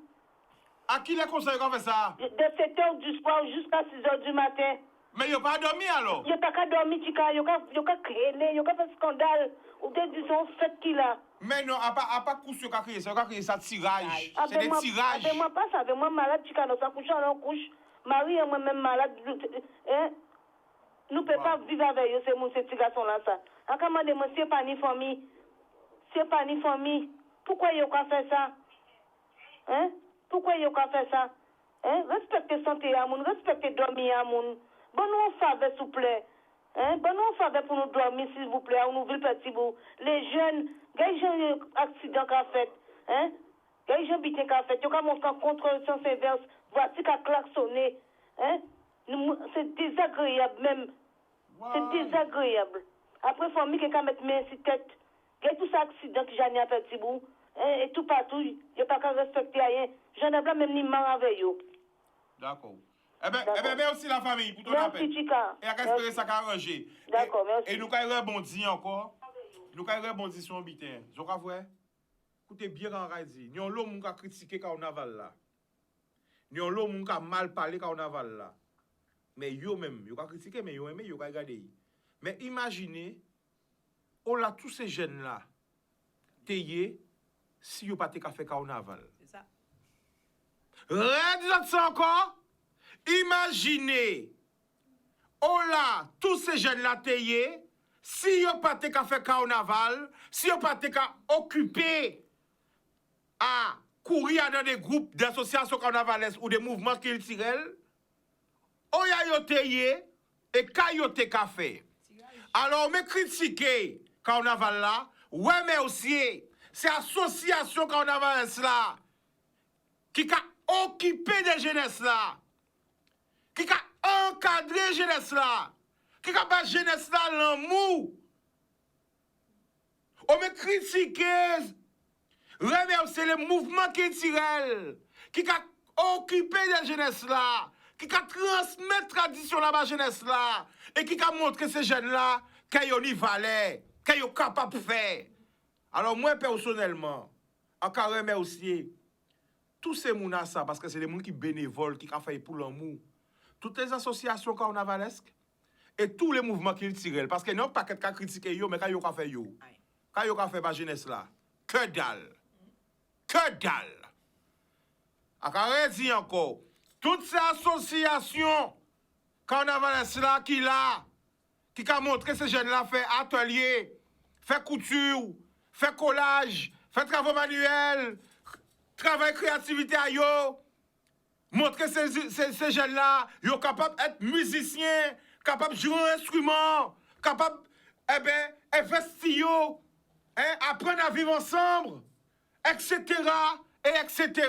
[SPEAKER 3] À qui les conseils qu'on fait ça?
[SPEAKER 8] De 7 h du soir jusqu'à 6 h du matin.
[SPEAKER 3] Mais il n'y a pas dormi alors?
[SPEAKER 8] Il n'y a pas qu'à dormir, Chica. Il y a crier, il y a fait scandale. Ou des disons, faites qui là?
[SPEAKER 3] Mais non, à pas course, il y a crié ça, tirage. C'est des tirages.
[SPEAKER 8] Avec-moi pas ça, avec-moi malade, Chica. Nous sommes couchés en couche. Marie et moi-même malade. Hein? Nous ne pouvons pas vivre avec eux, ces petits garçons-là, ça. En commandement, c'est pas ni famille. C'est pas ni famille. Pourquoi il y a qu'à faire ça? Hein? Pourquoi il y a qu'à faire ça? Hein? Respectez santé à moun, respectez dormir à moun. Bon, nous on faveur, s'il vous plaît. Hein? Bon, nous on faveur pour nous dormir, s'il vous plaît, à Nouville Petit-Bourg. Les jeunes, les gens accident qu'a fait. Hein? Les gens bitent qu'a fait. Ils ont monté en contre-sens inverse. Voici qu'a klaxonné. Hein? C'est désagréable même. Wow. C'est désagréable. Après, famille qui a mettre main sur tête. Il y a tout ça accident qui j'en ai à Petit-Bourg. Hein? Et tout partout, il n'y a pas qu'à respecter rien. J'en ai pas même ni mal avec eux.
[SPEAKER 3] D'accord. Eh bien, merci la famille pour ton appel.
[SPEAKER 8] Merci, Chica.
[SPEAKER 3] Et à espérer ça arrangé.
[SPEAKER 8] D'accord, merci.
[SPEAKER 3] Et nous, quand il rebondit encore, nous, quand il rebondit sur un bitin, je crois, vrai, écoutez bien quand on dit, nous, l'homme qui a critiqué carnaval là. Nous, l'homme qui a mal parlé carnaval là. Mais yo même, yo a critiqué, mais yo aimé, yo a regardé. Mais imaginez, on a tous ces jeunes là, tayé, si yo pas fait carnaval.
[SPEAKER 5] C'est ça.
[SPEAKER 3] Redis ça encore. Imaginez, oh là, tous ces jeunes-là tayés, si yon pas te ka fait carnaval, si yon pas te ka occupé à courir dans des groupes d'associations carnavalesques ou des mouvements culturels, oh ya yon tayé, et ka yon te ka fait. Alors, me critiquer carnaval là, ouais, mais aussi, c'est association carnavalesque là, qui a occupé des jeunesses là, qui a encadré jeunesse là, qui a pas jeunesse là l'amour. On me critique, remercier les mouvements culturels, qui a occupé de la jeunesse là, qui a transmis tradition là, la jeunesse là, et qui a montré ces jeunes là qu'ils ont valeur, qu'ils sont capables de faire. Alors moi personnellement, en carrément aussi, tous ces gens ça, parce que c'est des gens qui bénévolent, qui ont fait pour l'amour, toutes les associations carnavalesques, et tous les mouvements qu'ils tirent, parce que non pas quelqu'un critiquer yo, mais quand yo ka fait yo. Quand yo ka fait ma jeunesse là, que dalle. Que dalle. A dit encore, toutes ces associations carnavalesques là qui a montré ces jeunes là fait atelier, fait couture, fait collage, fait travaux manuels, travail créativité à yo, montrer ces jeunes là, yo capable d'être musiciens, capable de jouer un instrument, capable, investir, apprendre à vivre ensemble, etc., et etc.,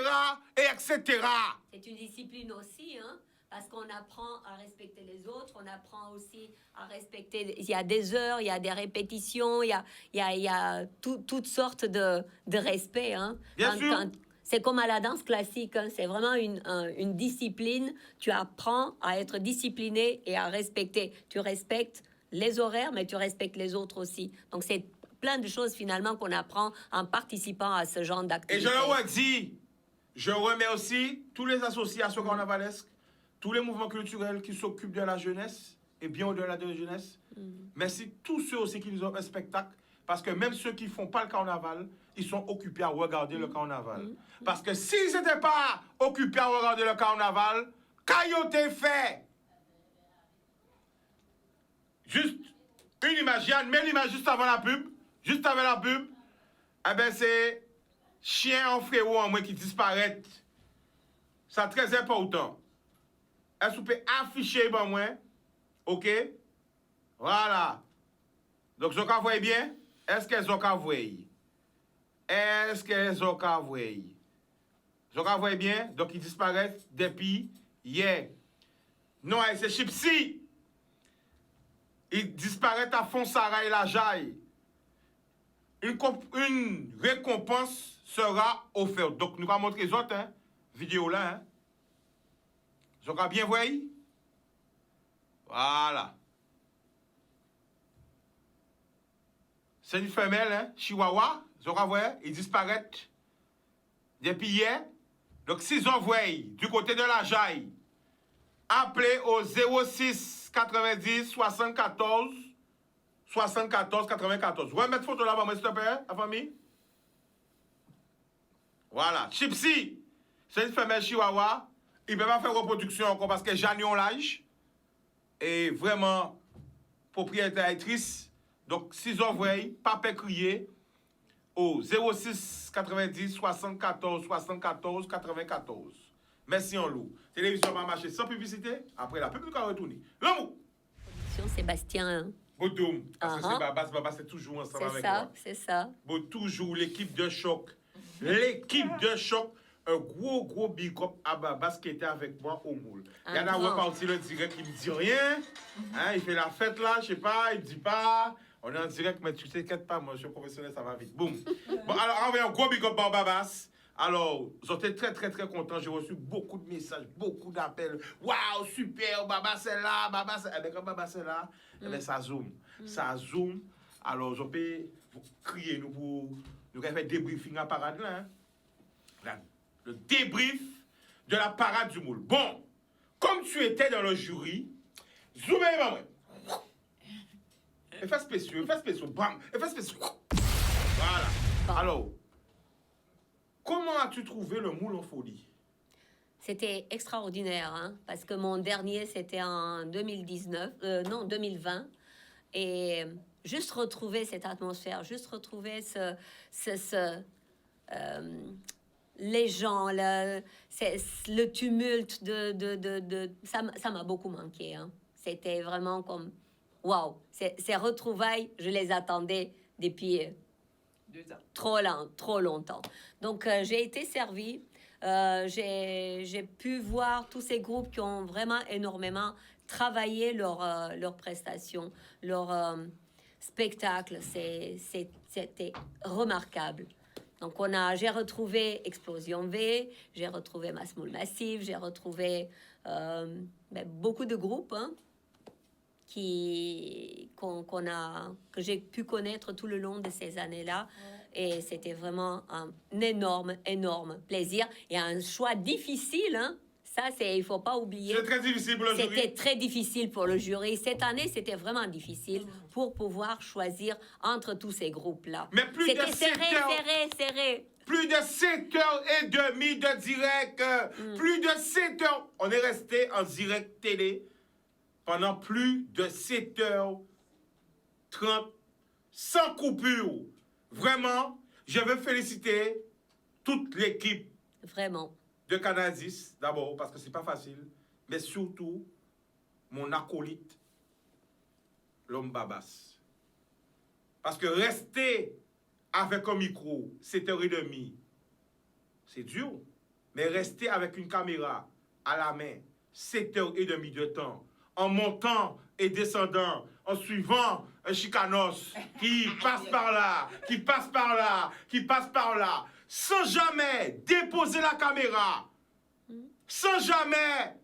[SPEAKER 3] et etc.
[SPEAKER 4] C'est une discipline aussi, hein, parce qu'on apprend à respecter les autres, on apprend aussi à respecter... Il y a des heures, il y a des répétitions, il y a toutes sortes de respect. Hein.
[SPEAKER 3] Bien sûr.
[SPEAKER 4] C'est comme à la danse classique, hein, c'est vraiment une discipline. Tu apprends à être discipliné et à respecter. Tu respectes les horaires, mais tu respectes les autres aussi. Donc c'est plein de choses finalement qu'on apprend en participant à ce genre d'activité.
[SPEAKER 3] Et je leur dis, je remercie toutes les associations carnavalesques, tous les mouvements culturels qui s'occupent de la jeunesse et bien au-delà de la jeunesse. Merci tous ceux aussi qui nous offrent un spectacle, parce que même ceux qui ne font pas le carnaval, ils sont occupés à regarder le carnaval. Parce que s'ils n'étaient pas occupés à regarder le carnaval, qu'aille-t-il fait? Juste une image, Yann, mets l'image juste avant la pub. Juste avant la pub, c'est chien en frérot en moi qui disparaît. C'est très important. Est-ce que vous pouvez afficher ben moi? OK? Voilà. Donc, vous voyez bien? Est-ce que vous voyez? Est-ce que vous voyez? Vous voyez bien? Donc, il disparaît depuis hier. Non, c'est Chipsy. Il disparaît à Fonsara et la Jaille. Une récompense sera offerte. Donc, nous allons montrer les autres vidéos là. Hein. Vous avez bien vu? Voilà. C'est une femelle, hein, Chihuahua. Vous avez vu? Il disparaît depuis hier. Donc, si vous voyez du côté de la Jaille, appelez au 06 90 74 74 94. Vous pouvez mettre photo là-bas, s'il te plaît, la famille? Voilà. Chipsy, c'est une femelle chihuahua. Il ne peut pas faire reproduction encore parce que Jeanne ont l'âge. Et vraiment, propriétaire-actrice. Donc, si vous voyez, pas crier au 06 90 74 74 94. Merci en loup. Télévision va marcher sans publicité. Après la pub, nous allons retourner. L'amour.
[SPEAKER 4] Sébastien.
[SPEAKER 3] Bodoum. Parce que c'est Babas, c'est toujours ensemble avec moi.
[SPEAKER 4] C'est ça.
[SPEAKER 3] Bon, toujours l'équipe de choc. L'équipe de choc. Un gros big up à Babas qui était avec moi au moule. Il y en a reparti le direct, il me dit rien. Hein, il fait la fête là, je sais pas, il me dit pas. On est en direct, mais tu t'inquiètes pas, moi je suis professionnel, ça va vite. Boum. Bon, alors, envoyez un gros big up à Babas. Alors, j'étais très content. J'ai reçu beaucoup de messages, beaucoup d'appels. Waouh, super, Babas c'est là, Babas c'est là. Eh bien, quand Babas c'est là, eh bien, ça zoom. Ça zoom. Alors, je peux crier, nous allons faire débriefing à parade là. Hein. Le débrief de la parade du moule. Bon, comme tu étais dans le jury, zoomez, maman. Effet spéciaux, bam, effet spéciaux. Voilà. Alors, comment as-tu trouvé le moule en folie?
[SPEAKER 4] C'était extraordinaire, hein, parce que mon dernier, c'était en 2020. Et juste retrouver cette atmosphère, juste retrouver les gens, le tumulte ça m'a beaucoup manqué. Hein. C'était vraiment comme, waouh, ces retrouvailles, je les attendais depuis
[SPEAKER 5] 2 ans.
[SPEAKER 4] Trop longtemps. Donc, j'ai été servie. J'ai pu voir tous ces groupes qui ont vraiment énormément travaillé leurs prestations, leur spectacle. C'était remarquable. Donc, j'ai retrouvé Explosion V, j'ai retrouvé Masmoul Massive, j'ai retrouvé beaucoup de groupes que j'ai pu connaître tout le long de ces années-là. Et c'était vraiment un énorme, énorme plaisir. Et un choix difficile, hein. Ça, il ne faut pas oublier.
[SPEAKER 3] C'est très difficile pour le jury.
[SPEAKER 4] C'était très difficile pour le jury. Cette année, c'était vraiment difficile pour pouvoir choisir entre tous ces groupes-là.
[SPEAKER 3] Mais plus de
[SPEAKER 4] c'était
[SPEAKER 3] 7 heures,
[SPEAKER 4] serré.
[SPEAKER 3] Plus de 7h30 de direct. Plus de 7 heures. On est resté en direct télé pendant plus de 7h30 sans coupure. Vraiment, je veux féliciter toute l'équipe.
[SPEAKER 4] Vraiment.
[SPEAKER 3] De Canadis, d'abord, parce que c'est pas facile, mais surtout, mon acolyte, l'homme Babas. Parce que rester avec un micro, 7h30, c'est dur. Mais rester avec une caméra à la main, 7h30 de temps, en montant et descendant, en suivant un chicanos qui passe par là, qui passe par là, qui passe par là, sans jamais déposer la caméra, sans jamais,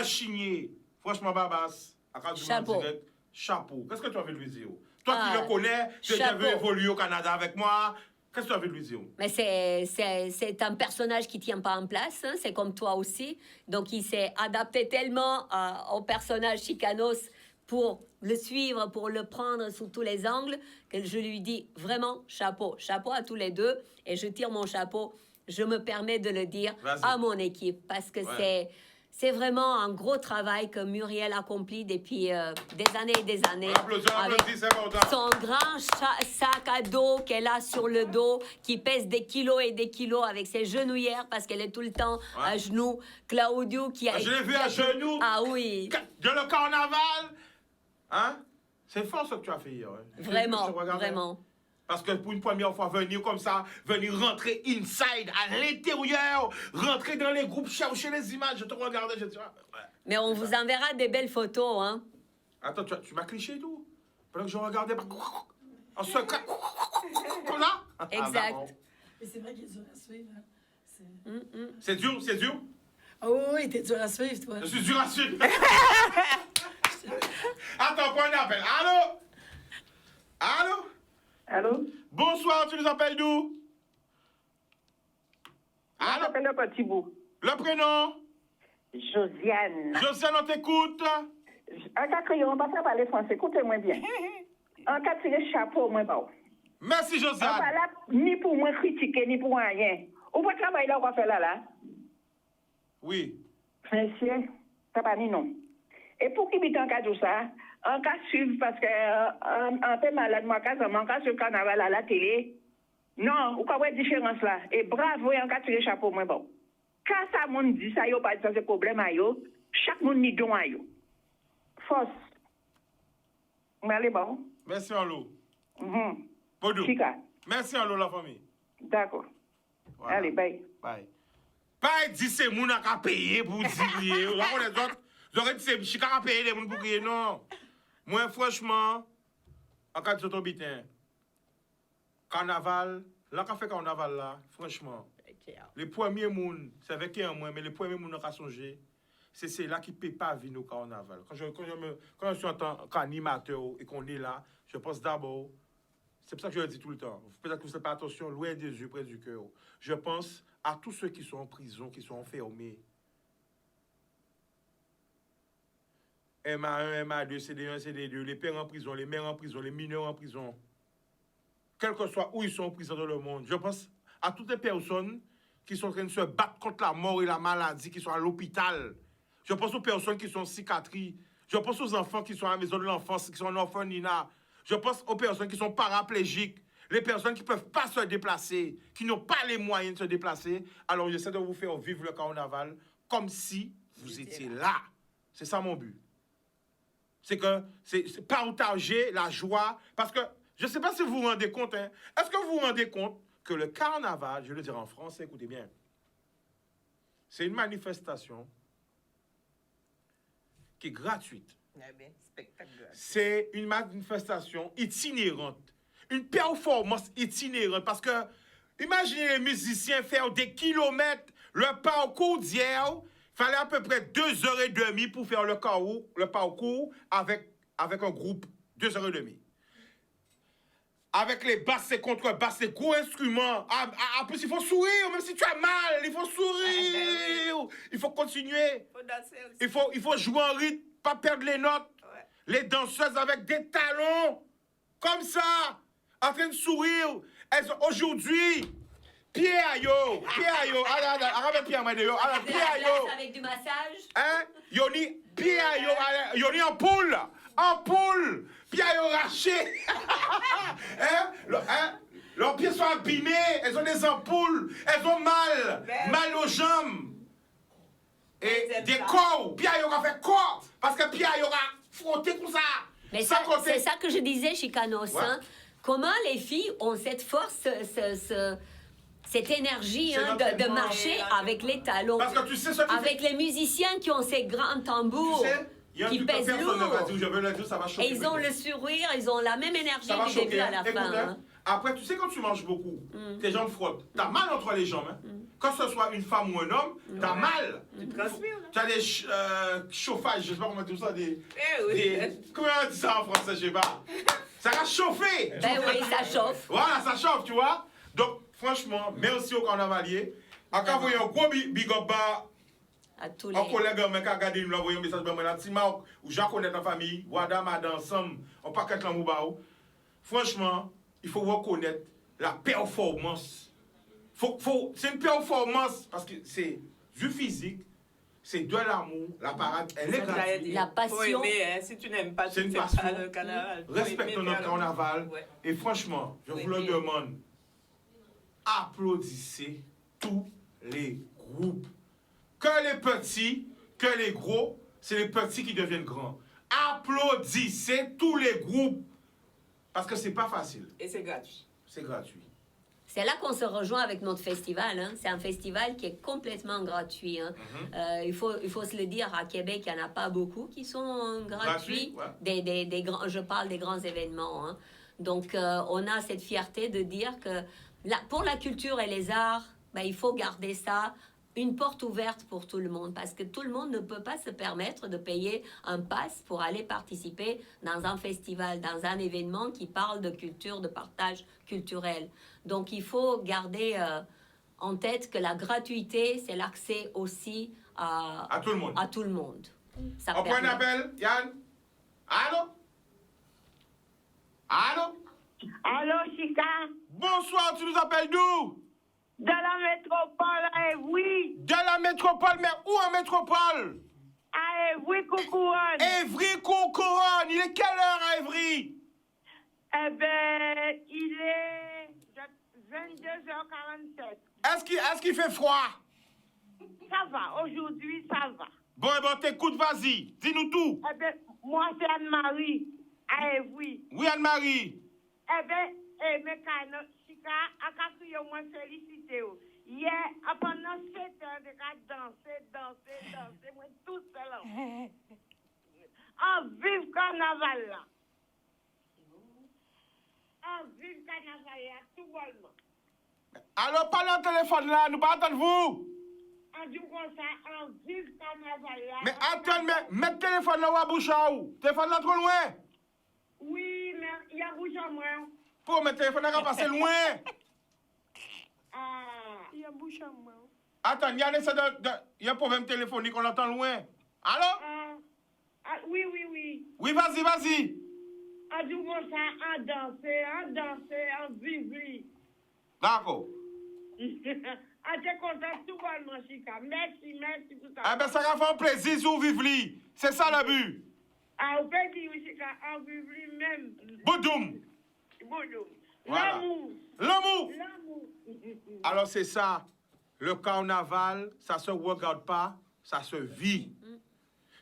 [SPEAKER 3] chigner. Franchement, Babas,
[SPEAKER 4] chapeau.
[SPEAKER 3] Direct, chapeau. Qu'est-ce que tu as envie de lui dire? Toi qui le connais, tu
[SPEAKER 4] chapeau.
[SPEAKER 3] veux évoluer au Canada avec moi, qu'est-ce que tu as envie de lui dire?
[SPEAKER 4] Mais c'est un personnage qui ne tient pas en place, hein, c'est comme toi aussi. Donc, il s'est adapté tellement au personnage Chicanos pour le suivre, pour le prendre sous tous les angles, que je lui dis vraiment chapeau. Chapeau à tous les deux. Et je tire mon chapeau, je me permets de le dire à mon équipe, parce que c'est vraiment un gros travail que Muriel accomplit depuis des années et des années. Avec son grand sac à dos qu'elle a sur le dos, qui pèse des kilos et des kilos, avec ses genouillères, parce qu'elle est tout le temps à genoux. Claudio qui a...
[SPEAKER 3] Je l'ai vu à genoux.
[SPEAKER 4] Ah oui.
[SPEAKER 3] De le carnaval. Hein? C'est fort ce que tu as fait hier. Hein?
[SPEAKER 4] Vraiment, vraiment.
[SPEAKER 3] Parce que pour une première fois, venir comme ça, venir rentrer inside, à l'intérieur, rentrer dans les groupes, chercher les images, je te regardais, je te dis...
[SPEAKER 4] Mais on vous enverra des belles photos, hein.
[SPEAKER 3] Attends, tu m'as cliché et tout? Pendant que je regardais... En secret... Comme là?
[SPEAKER 4] Exact.
[SPEAKER 6] Mais c'est vrai qu'il est dur à suivre. Hein.
[SPEAKER 3] C'est dur, c'est dur?
[SPEAKER 6] Oh oui, t'es dur à suivre, toi.
[SPEAKER 3] Je suis dur à suivre. Attends, prends un appel. Allô? Allô?
[SPEAKER 9] Allô?
[SPEAKER 3] Bonsoir, tu nous appelles d'où?
[SPEAKER 9] Allô? Je m'appelle le petit bout.
[SPEAKER 3] Le prénom?
[SPEAKER 9] Josiane.
[SPEAKER 3] Josiane, on t'écoute.
[SPEAKER 9] En cas de on ne passe pas parler français, écoutez-moi bien. En cas de tirer chapeau, moi, bon.
[SPEAKER 3] Merci, Josiane.
[SPEAKER 9] On va là, ni pour moi critiquer, ni pour rien. Où votre travail là, on va faire là?
[SPEAKER 3] Oui.
[SPEAKER 9] Monsieur, ça pas ni non. Et pour qui bite en cas de ça, en cas de suivre, parce que un peu malade, moi, quand on cas sur le carnaval à la télé, non, ou quoi, ouais, différence là. Et bravo, en cas de tirer chapeau, moi, bon. Quand ça, monde dit ça, yo, pas de problème à yo, chaque monde n'y don à yo. Force. Mais allez, bon.
[SPEAKER 3] Merci, Anlo.
[SPEAKER 9] Podou. Chica.
[SPEAKER 3] Merci, Anlo, la famille.
[SPEAKER 9] D'accord. Voilà. Allez, bye.
[SPEAKER 3] Bye. Pas dit c'est moun à payer pour dire. Là, les autres, j'aurais dit c'est Chica à payer les moun pour crier. Non. Moi, franchement, en cas de sotobitin, carnaval, là, quand fait carnaval là, franchement, les premiers moun, c'est avec un moins, mais les premiers moun qui ont songé, c'est là qui ne paie pas vie au carnaval. Quand je suis en tant qu'animateur et qu'on est là, je pense d'abord, c'est pour ça que je le dis tout le temps, peut-être que vous ne faites pas attention, loin des yeux, près du cœur. Je pense à tous ceux qui sont en prison, qui sont enfermés. MA1, MA2, CD1, CD2, les pères en prison, les mères en prison, les mineurs en prison. Quel que soit où ils sont en prison dans le monde. Je pense à toutes les personnes qui sont en train de se battre contre la mort et la maladie, qui sont à l'hôpital. Je pense aux personnes qui sont en psychiatrie. Je pense aux enfants qui sont à la maison de l'enfance, qui sont en orphelinat. Je pense aux personnes qui sont paraplégiques, les personnes qui ne peuvent pas se déplacer, qui n'ont pas les moyens de se déplacer. Alors j'essaie de vous faire vivre le carnaval comme si vous étiez là. C'est ça mon but. C'est que c'est partager la joie. Parce que je ne sais pas si vous vous rendez compte. Hein, est-ce que vous vous rendez compte que le carnaval, je vais le dire en français, écoutez bien, c'est une manifestation qui est gratuite. C'est une manifestation itinérante. une performance itinérante. Parce que, imaginez les musiciens faire des kilomètres, le parcours d'hier, il fallait à peu près 2h30 pour faire le parcours avec un groupe, 2h30. Avec les basses, les contrebasses, les gros instruments. En plus, il faut sourire, même si tu as mal, il faut sourire. Il faut continuer. Il faut jouer en rythme, pas perdre les notes. Ouais. Les danseuses avec des talons, comme ça, en train de sourire. Aujourd'hui, Pierre Ayo, arrête Pierre Ayo,
[SPEAKER 4] avec du massage.
[SPEAKER 3] Hein? Pierre Ayo, Yoni en poule. Pierre Ayo raché. Leurs pieds sont abîmés, elles ont des ampoules, elles ont mal aux jambes. Et des corps. Pierre Ayo a fait corps, parce que Pierre Ayo a frotté comme ça.
[SPEAKER 4] Mais c'est ça que je disais, Chicanos. Ouais. Hein? Comment les filles ont cette force, cette énergie de marcher avec les talons.
[SPEAKER 3] Parce que tu sais
[SPEAKER 4] avec les musiciens qui ont ces grands tambours. Tu sais, qui pèsent lourd. Et ils ont le sourire, ils ont la même énergie du début à la fin. Hein.
[SPEAKER 3] Après, tu sais, quand tu manges beaucoup, tes jambes frottent. T'as mal entre les jambes. Hein. Que ce soit une femme ou un homme, t'as mal.
[SPEAKER 5] Tu transpires.
[SPEAKER 3] T'as des chauffages, je sais pas comment dire ça, comment on dit ça en français, je sais pas. Ça va chauffer.
[SPEAKER 4] Ben oui, ça chauffe.
[SPEAKER 3] Voilà, ça chauffe, tu vois. Donc, franchement, merci au carnavalier. À quand vous avez un gros big up
[SPEAKER 4] à tous les...
[SPEAKER 3] Un collègue qui a regardé, nous envoyé un message pour moi, où j'en connais ta famille, Wada, Madame, ensemble, on paquet de l'amour. Franchement, il faut reconnaître la performance. C'est une performance parce que c'est du physique, c'est de l'amour, la parade, elle est gratuite.
[SPEAKER 4] La passion.
[SPEAKER 5] Aimer, hein. Si tu n'aimes pas,
[SPEAKER 3] c'est une passion. Le carnaval. Respectons notre carnaval. Ouais. Et franchement, je vous le demande, applaudissez tous les groupes. Que les petits, que les gros, c'est les petits qui deviennent grands. Applaudissez tous les groupes. Parce que c'est pas facile.
[SPEAKER 5] Et c'est gratuit.
[SPEAKER 3] C'est gratuit.
[SPEAKER 4] C'est là qu'on se rejoint avec notre festival. Hein. C'est un festival qui est complètement gratuit. Hein. Il faut se le dire, à Québec, il n'y en a pas beaucoup qui sont gratuits. Ouais. Des grands, je parle des grands événements. Hein. Donc, on a cette fierté de dire que pour la culture et les arts, il faut garder ça une porte ouverte pour tout le monde, parce que tout le monde ne peut pas se permettre de payer un pass pour aller participer dans un festival, dans un événement qui parle de culture, de partage culturel. Donc, il faut garder en tête que la gratuité, c'est l'accès aussi à
[SPEAKER 3] tout le monde.
[SPEAKER 4] À tout le monde.
[SPEAKER 3] Ça on prend un appel, Yann. Allô? Allô?
[SPEAKER 9] Allô, Chica?
[SPEAKER 3] Bonsoir, tu nous appelles d'où?
[SPEAKER 9] De la métropole à Évry.
[SPEAKER 3] De la métropole, mais où en métropole?
[SPEAKER 9] À Évry-Courcouronne.
[SPEAKER 3] Évry-Courcouronne. Il est quelle heure à Évry?
[SPEAKER 9] Eh bien, il est 22h47.
[SPEAKER 3] Est-ce qu'il fait froid?
[SPEAKER 9] Ça va, aujourd'hui, ça va.
[SPEAKER 3] Bon, t'écoute, vas-y. Dis-nous tout.
[SPEAKER 9] Eh bien, moi, c'est Anne-Marie, à Évry.
[SPEAKER 3] Oui, Anne-Marie.
[SPEAKER 9] Eh bien, mes canos, Chica, à Capri, moi, félicité. Hier, pendant 7 heures, de danser, moi, tout seul. En vive carnaval, là. En vive carnaval, là, tout bonnement.
[SPEAKER 3] Alors, parlez au téléphone, là, nous pas attendre vous.
[SPEAKER 9] En disant comme ça, en vive carnaval, là.
[SPEAKER 3] Mais attends, mets le téléphone là, ou à bouche à où? Téléphone là, trop loin?
[SPEAKER 9] Oui, mais il y a bouche à moi.
[SPEAKER 3] Pour mettre le téléphone là, passer loin.
[SPEAKER 9] Ah, il y a bouche à moi.
[SPEAKER 3] Attends, il y a un problème téléphonique, on l'entend loin. Allô?
[SPEAKER 9] Oui.
[SPEAKER 3] Oui, vas-y.
[SPEAKER 9] En disant comme ça, en danser, en vivre.
[SPEAKER 3] D'accord.
[SPEAKER 9] T'es content tout bonnement, Chica. Merci pour ça.
[SPEAKER 3] Eh bien, ça va faire un plaisir si vous vivez. C'est ça le but.
[SPEAKER 9] Vous pouvez dire, Chica, en vivre même.
[SPEAKER 3] Boudoum. Voilà. L'amour. Alors, c'est ça. Le carnaval, ça se regarde pas, ça se vit.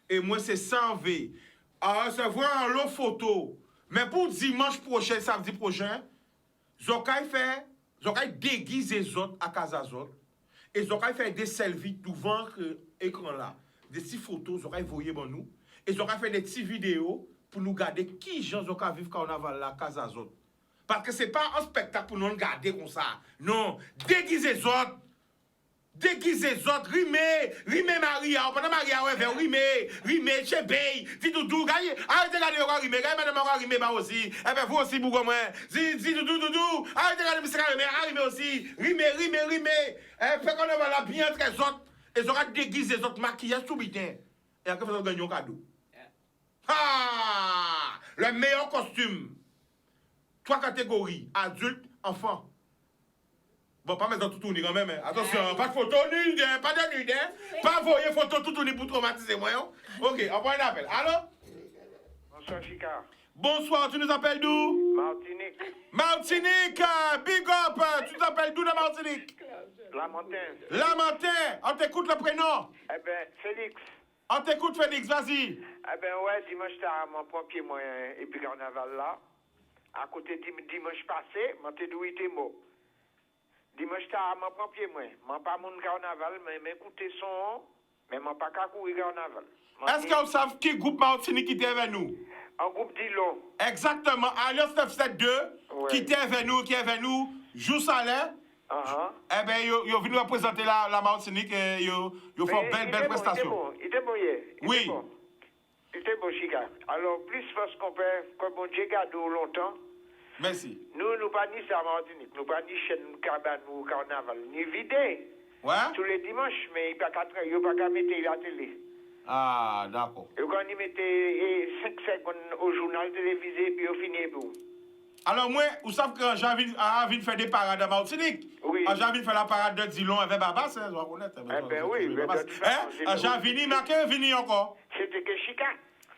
[SPEAKER 3] Et moi, c'est sans V. Alors, c'est voir en lot photo. Mais pour dimanche prochain, samedi prochain, Zokai déguise les autres à Casazot. Et Zokai fait des selfies devant l'écran là. Des petites photos, Zokai voyez bon nous. Et Zokai fait des petites vidéos pour nous garder qui gens Zokai vivent carnaval là à Casazot. Parce que c'est pas un spectacle pour nous regarder comme ça. Non, déguisez les autres. Déguisez les autres, rimez Maria, pendant Maria, ouais, rimez, chébé, dis doudou, gagne, arrêtez de regarder, rimez, gagne, madame, rimez, bah aussi, eh ben, vous aussi, bougou, moi, dis doudou, arrêtez de regarder, monsieur, rimez aussi, rimez, fait qu'on va la bien entre les autres, et ils auront déguisé les autres maquillages tout bien, et après, vous gagnez un cadeau. Ah! Le meilleur costume. 3 catégories, adulte, enfant. Bon, pas mettre dans tout tourner quand même. Hein. Attention, pas de photo nude, pas de nude. Pas voyer photo tout tourner pour traumatiser moi. Hein. Ok, on prend un appel. Allô?
[SPEAKER 10] Bonsoir, Chica.
[SPEAKER 3] Bonsoir, tu nous appelles d'où?
[SPEAKER 10] Martinique.
[SPEAKER 3] Martinique, big up. Tu nous appelles d'où de Martinique?
[SPEAKER 10] Lamantin.
[SPEAKER 3] Lamantin, on t'écoute le prénom.
[SPEAKER 10] Eh ben, Félix.
[SPEAKER 3] On t'écoute Félix, vas-y.
[SPEAKER 10] Eh ben, ouais, dimanche, t'as mon premier moyen, et puis carnaval là. À côté dimanche passé, m'en doué tes mots. Dimanche, t'as mon premier moyen. M'en pas mon carnaval, mais m'écouter son, mais m'en pas qu'à courir carnaval.
[SPEAKER 3] Est-ce que vous savez qui groupe Martinique qui était avec nous?
[SPEAKER 10] Un groupe d'Ilon.
[SPEAKER 3] Exactement, Alliance 972, qui était avec nous, Jou Salin. Eh bien, ils ont venu représenter la Martinique et ils ont fait belle prestation.
[SPEAKER 10] Il était bon hier.
[SPEAKER 3] Oui.
[SPEAKER 10] Il était bon, Chica. Alors, plus force qu'on peut, comme bon Dieu garde longtemps.
[SPEAKER 3] Merci.
[SPEAKER 10] Nous pas ni ça Martinique, nous pas ni chaîne cabane ou carnaval, ni vidé.
[SPEAKER 3] Ouais.
[SPEAKER 10] Tous les dimanches, mais il n'y a pas qu'à mettre la télé.
[SPEAKER 3] Ah, d'accord.
[SPEAKER 10] Et quand il mettait 5 secondes au journal télévisé, puis au fini, boum.
[SPEAKER 3] Alors, moi, vous savez que j'ai envie de faire des parades à Martinique.
[SPEAKER 10] Oui.
[SPEAKER 3] J'ai envie de faire la parade de Dillon avec Babas, hein, je dois connaître.
[SPEAKER 10] Eh ben oui,
[SPEAKER 3] j'ai envie, mais à quel vini encore?
[SPEAKER 10] C'était que Chica.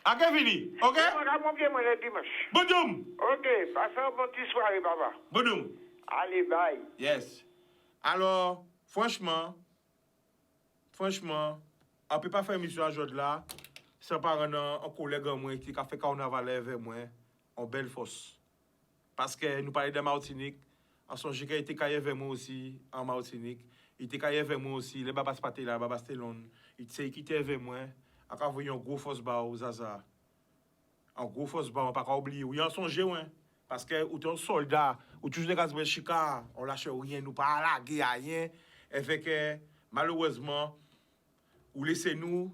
[SPEAKER 3] À quel vini? Ok?
[SPEAKER 10] On bien, moi, le dimanche.
[SPEAKER 3] Bodoum.
[SPEAKER 10] Ok, passez une bonne petite soirée, papa.
[SPEAKER 3] Bodoum.
[SPEAKER 10] Allez, bye.
[SPEAKER 3] Yes. Alors, franchement, on ne peut pas faire émission aujourd'hui là, sans pas un collègue à moi qui a fait carnaval avec moi, en belle fosse. Parce que nous parlons de Martinique, en son qu'il était caillé avec moi aussi, en Martinique. Il était caillé avec moi aussi, les babas paté là, babas Stelon. Il était avec moi, à quand voyons un gros fosse bas aux Zaza. Un gros fosse bas, on ne peut pas oublier. Oui, en songe, ouais. Parce que ou un soldat, ou toujours des gars de Chica, on lâche rien, nous pas à la guerre, rien. Et fait que, malheureusement, ou laissez-nous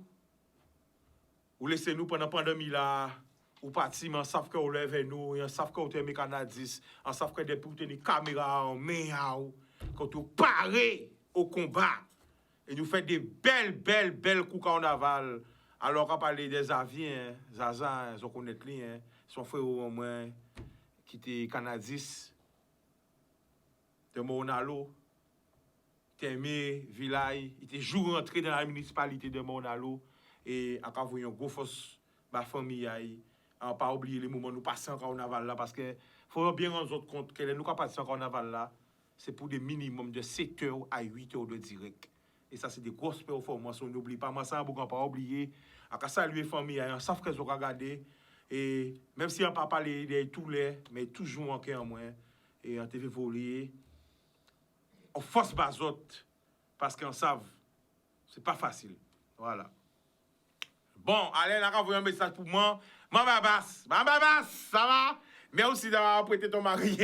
[SPEAKER 3] pendant la pandémie là, ou parti, mais on savent que vous levez nous, on savent que vous êtes Canadis, on savent que vous avez des caméras en main, quand vous parez au combat, et nous faites des belles coups carnaval. Alors, on parle des avions, Zaza, ils connaissent les, son frère au moins, qui était Canadis, de Monalo. Témé, Vilaï, il était toujours rentré dans la municipalité de Monalo et à quand voyons gros force ma famille on pas oublier les moments nous passons en carnaval là parce que faut bien rendre compte que nous passons en carnaval là c'est pour des minimums de 7 heures à 8 heures de direct et ça c'est des grosses performances on n'oublie pas moi ça on pas oublier à saluer famille on savent que ont regardé et même si on pas parler de tous les mais toujours en cœur moins et on TV volé on force bazote parce qu'on savent c'est pas facile. Voilà. Bon, allez, là, on va un message pour moi. Maman Basse, ça va? Merci d'avoir prêté ton mari.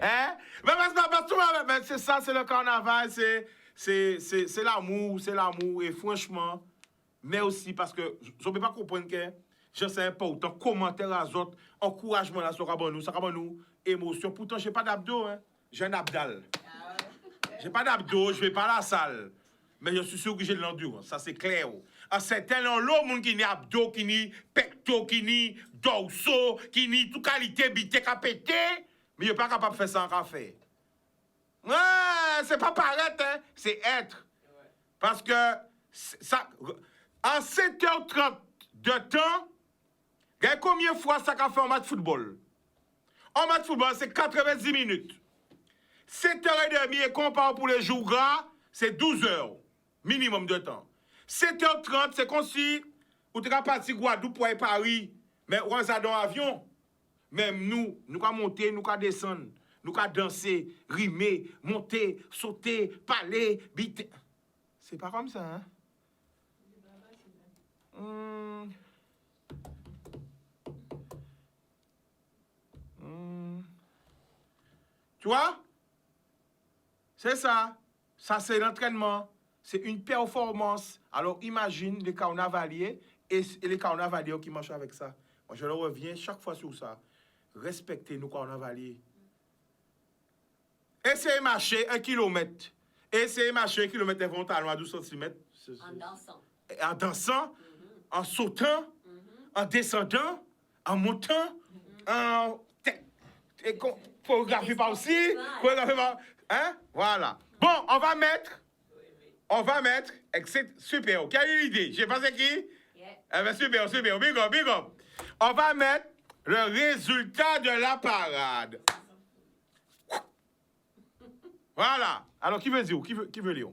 [SPEAKER 3] Hein? Maman Basse, tout va bien. C'est ça, c'est le carnaval, c'est l'amour. Et franchement, mais aussi parce que je ne peux pas comprendre que je sais important, commentaire à autres, encouragement là, ça va nous, émotion. Pourtant, je n'ai pas d'abdos, hein. J'ai un abdal. Je n'ai pas d'abdos, je ne vais pas à la salle. Mais je suis sûr que j'ai de l'endurance, ça c'est clair. En certain l'autre monde qui ni abdos, qui ni pecto, qui ni dorso, qui ni toute qualité bité qu'a pété, mais il n'est pas capable de faire ça en café. Ouais, c'est pas paraître, hein, c'est être. Parce que ça, en 7h30 de temps, regardez combien de fois ça a fait en match de football. En match de football, c'est 90 minutes. 7h30 et comparé pour les jours gras, c'est 12 heures. Minimum de temps. 7h30, c'est comme si vous êtes parti Guadeloupe pour Paris, mais on est dans l'avion. Même nous allons monter, nous allons descendre, nous allons danser, rimer, monter, sauter, parler, biter. C'est pas comme ça, hein? Tu vois? C'est ça. Ça, c'est l'entraînement. C'est une performance. Alors, imagine les carnavaliers et les carnavaliers qui marchent avec ça. Moi, je le reviens chaque fois sur ça. Respectez nos carnavaliers. Essayez de marcher 1 kilomètre. Essayez de marcher 1 kilomètre involontairement à 12 cm.
[SPEAKER 4] En dansant.
[SPEAKER 3] En dansant, en sautant, en descendant, en montant, en chorégraphie par aussi, chorégraphie par... Hein? Voilà. Bon, on va mettre, super, quelle est l'idée? J'ai pensé qui? Eh bien, super, big up. On va mettre le résultat de la parade. Voilà. Alors, qui veut dire? Qui veut lire?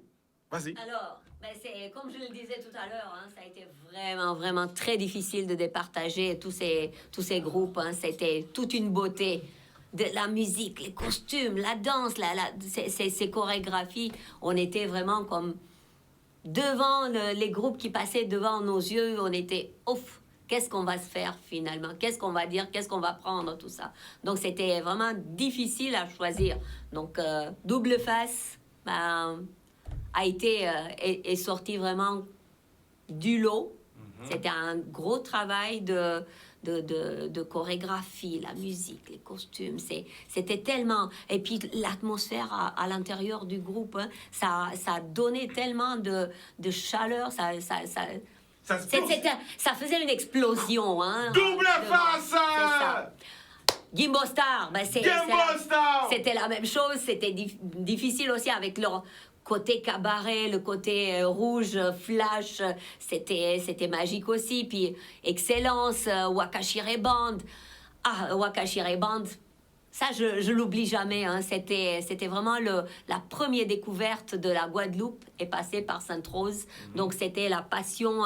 [SPEAKER 3] Vas-y.
[SPEAKER 4] Alors, c'est comme je le disais tout à l'heure, ça a été vraiment très difficile de départager tous ces groupes. C'était toute une beauté. De la musique, les costumes, la danse, ces chorégraphies, on était vraiment comme devant les groupes qui passaient devant nos yeux, on était ouf. Qu'est-ce qu'on va se faire finalement? Qu'est-ce qu'on va dire? Qu'est-ce qu'on va prendre? Tout ça. Donc c'était vraiment difficile à choisir. Donc Double Face est sorti vraiment du lot. C'était un gros travail de chorégraphie, la musique, les costumes, c'était tellement... Et puis l'atmosphère à l'intérieur du groupe, ça donnait tellement de chaleur, ça faisait une explosion.
[SPEAKER 3] Double Face!
[SPEAKER 4] C'est ça. Gimbo Star, c'était la même chose, c'était difficile aussi avec leur côté cabaret, le côté rouge, flash, c'était magique aussi. Puis Excellence, Wakashire Band. Wakashire Band, ça je l'oublie jamais. C'était vraiment la première découverte de la Guadeloupe est passée par Sainte-Rose. Donc c'était la passion.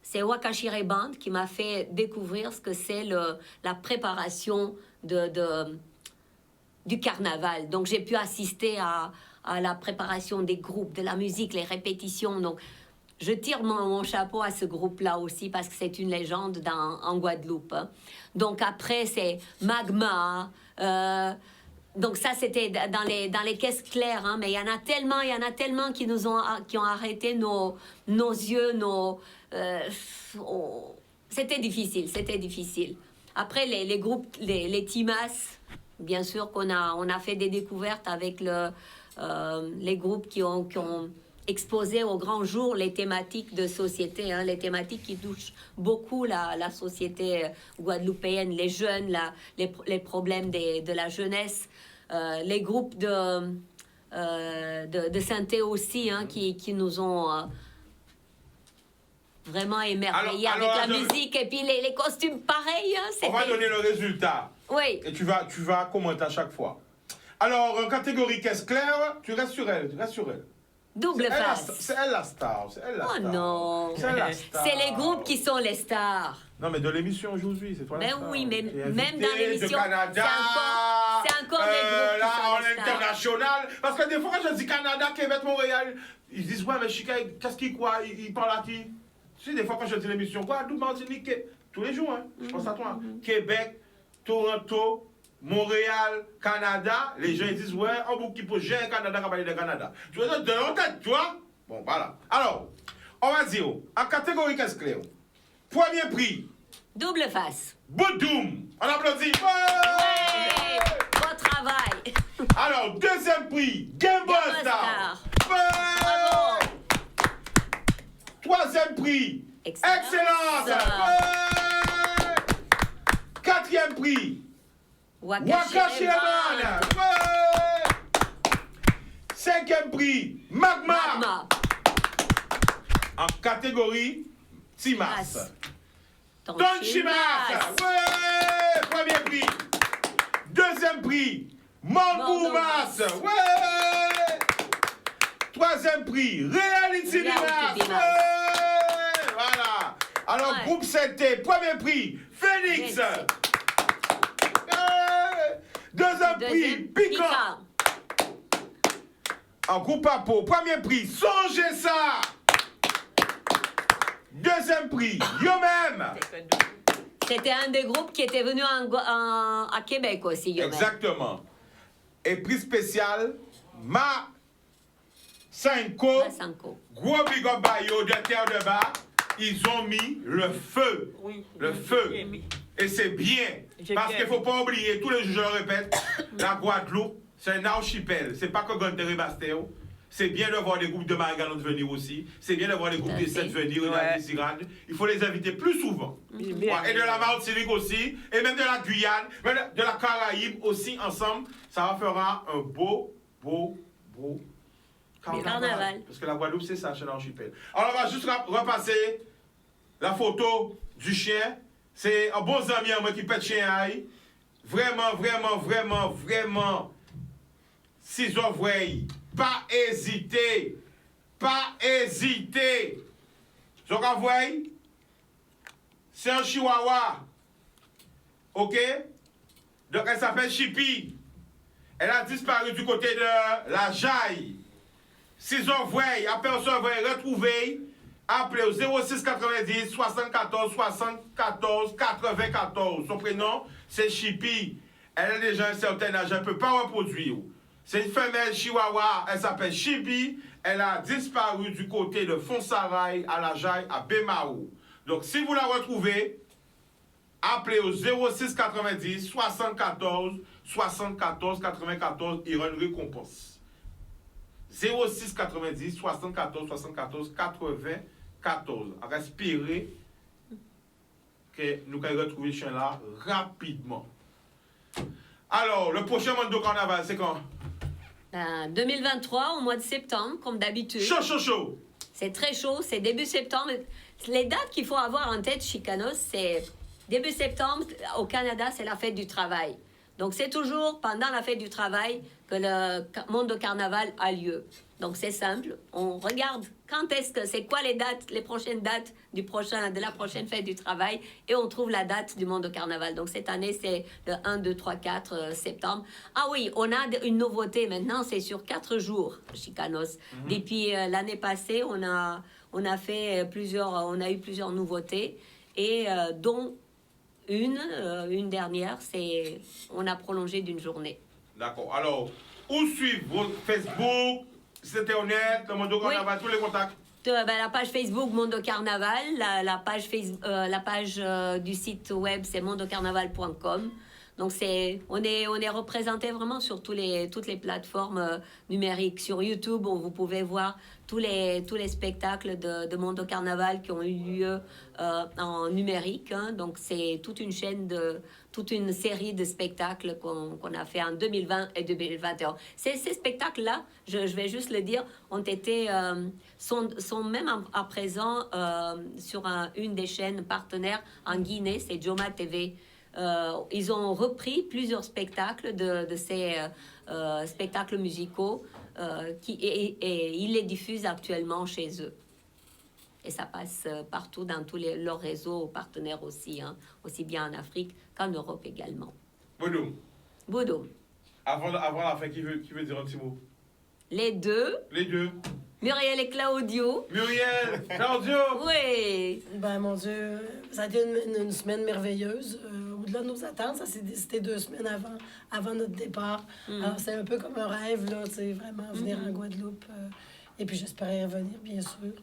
[SPEAKER 4] C'est Wakashire Band qui m'a fait découvrir ce que c'est la préparation du carnaval. Donc j'ai pu assister à la préparation des groupes, de la musique, les répétitions. Donc, je tire mon chapeau à ce groupe-là aussi parce que c'est une légende en Guadeloupe. Donc, après, c'est Magma. Donc, ça, c'était dans les caisses claires. Mais il y en a tellement qui ont arrêté nos yeux, c'était difficile. Après, les groupes, les Timas, bien sûr qu'on a fait des découvertes avec les groupes qui ont exposé au grand jour les thématiques de société, les thématiques qui touchent beaucoup la société guadeloupéenne, les jeunes, les problèmes de la jeunesse, les groupes de synthé aussi, qui nous ont vraiment émerveillés avec la musique et puis les costumes pareils.
[SPEAKER 3] On va donner le résultat.
[SPEAKER 4] Oui.
[SPEAKER 3] Et tu vas commenter à chaque fois. Alors, en catégorie caisse claire, tu restes sur elle.
[SPEAKER 4] Double Face.
[SPEAKER 3] C'est elle la star.
[SPEAKER 4] Oh non. C'est les groupes qui sont les stars.
[SPEAKER 3] Non, mais de l'émission aujourd'hui, c'est toi la star.
[SPEAKER 4] Oui, mais même dans l'émission,
[SPEAKER 3] c'est encore
[SPEAKER 4] les groupes qui sont les stars.
[SPEAKER 3] International. Parce que des fois, quand je dis Canada, Québec, Montréal, ils disent, ouais, mais Chica, qu'est-ce qu'il croit? Il parle à qui? Tu sais, des fois, quand je dis l'émission, quoi? Double Martinique, tous les jours, je pense à toi. Québec, Toronto, Montréal, Canada, les gens ils disent, ouais, on boucle qui peut gérer Canada, on va parler de Canada. Tu vois, de l'entête, tu vois? Bon, voilà. Alors, on va dire, en catégorie caisse claire, premier prix.
[SPEAKER 4] Double Face.
[SPEAKER 3] Boudoum. On applaudit.
[SPEAKER 4] Ouais. Bon travail.
[SPEAKER 3] Alors, deuxième prix, Gimbo Star.
[SPEAKER 4] Bravo.
[SPEAKER 3] Troisième prix, Excellence. Quatrième prix, Wakashire Band. Cinquième prix, Magma. En catégorie Timas. Tonchimas. Ouais. Premier prix. Deuxième prix, Montboumas. Ouais. Troisième prix, Reality Bimas. Ouais. Voilà. Alors, groupe CT, premier prix, Phoenix. Deuxième prix, Piquant. En groupe à peau, premier prix, Songez ça. Deuxième prix, Yo-Même.
[SPEAKER 4] C'était un des groupes qui était venu à Québec aussi, Yo-Même.
[SPEAKER 3] Exactement. Et prix spécial, Masenko. Gros big up Bayo de Terre de Bas. Ils ont mis le feu.
[SPEAKER 5] Oui.
[SPEAKER 3] Le feu. Et c'est bien. Parce qu'il ne faut pas oublier, tous les jours je le répète, la Guadeloupe, c'est un archipel. C'est pas que Gonter et Bastéo. C'est bien de voir des groupes de Marie-Galante venir aussi. C'est bien de voir des groupes des 7 venir. Il faut les inviter plus souvent. Et de la Martinique aussi. Et même de la Guyane. Même de la Caraïbe aussi ensemble. Ça fera un beau carnaval. Parce que la Guadeloupe, c'est ça, c'est l'archipel. Alors on va juste repasser la photo du chien. C'est un bon ami à moi qui pète chien aïe. Vraiment. Si vous voyez, pas hésiter. Donc, vous voyez, c'est un chihuahua. Ok? Donc, elle s'appelle Chippy. Elle a disparu du côté de la Jaille. Si vous voyez, à personne vous retrouver, appelez au 06 90 74 74 94. Son prénom, c'est Chippy. Elle a déjà un certain âge, elle ne peut pas reproduire. C'est une femelle chihuahua, elle s'appelle Chibi. Elle a disparu du côté de Fonsaraï, à la Jaille, à Bémaou. Donc, si vous la retrouvez, appelez au 06 90 74 74 94, il y aura une récompense. 06 90 74 74 94. Respirez que nous allons retrouver ce chien-là rapidement. Alors, le prochain Mondo Carnaval, c'est quand?
[SPEAKER 4] 2023, au mois de septembre, comme d'habitude.
[SPEAKER 3] Chaud.
[SPEAKER 4] C'est très chaud, c'est début septembre. Les dates qu'il faut avoir en tête, Chicanos, c'est début septembre, au Canada, c'est la fête du travail. Donc, c'est toujours pendant la fête du travail que le Mondo Carnaval a lieu. Donc, c'est simple. On regarde c'est quoi les prochaines dates de la prochaine fête du travail et on trouve la date du Mondo Carnaval. Donc, cette année, c'est le 1, 2, 3, 4 septembre. Ah oui, on a une nouveauté maintenant, c'est sur 4 jours, Chicanos. Depuis l'année passée, on a eu plusieurs nouveautés et dont une dernière, on a prolongé d'une journée.
[SPEAKER 3] D'accord. Alors, où suivre votre Facebook, c'était honnête, le Mondo Carnaval, tous les contacts?
[SPEAKER 4] La page Facebook Mondo Carnaval, la page du site web c'est mondocarnaval.com. Donc on est représenté vraiment sur toutes les plateformes numériques. Sur YouTube, vous pouvez voir tous les spectacles de Mondo Carnaval qui ont eu lieu en numérique. Hein. Donc c'est toute une série de spectacles qu'on a fait en 2020 et 2021. Ces spectacles-là, je vais juste le dire, sont même à présent sur une des chaînes partenaires en Guinée, c'est Joma TV. Ils ont repris plusieurs spectacles de ces spectacles musicaux et ils les diffusent actuellement chez eux. Et ça passe partout dans tous leurs réseaux partenaires aussi, hein, aussi bien en Afrique qu'en Europe également. Boudoum.
[SPEAKER 3] Avant la fin, qui veut dire un petit mot?
[SPEAKER 4] Les deux. Muriel et Claudio. Oui.
[SPEAKER 6] Ben, mon Dieu, ça a été une semaine merveilleuse. Au-delà de nos attentes, ça s'est décidé 2 semaines avant notre départ. Alors, c'est un peu comme un rêve, là, tu sais, vraiment, venir en Guadeloupe. Et puis, j'espérais revenir, bien sûr.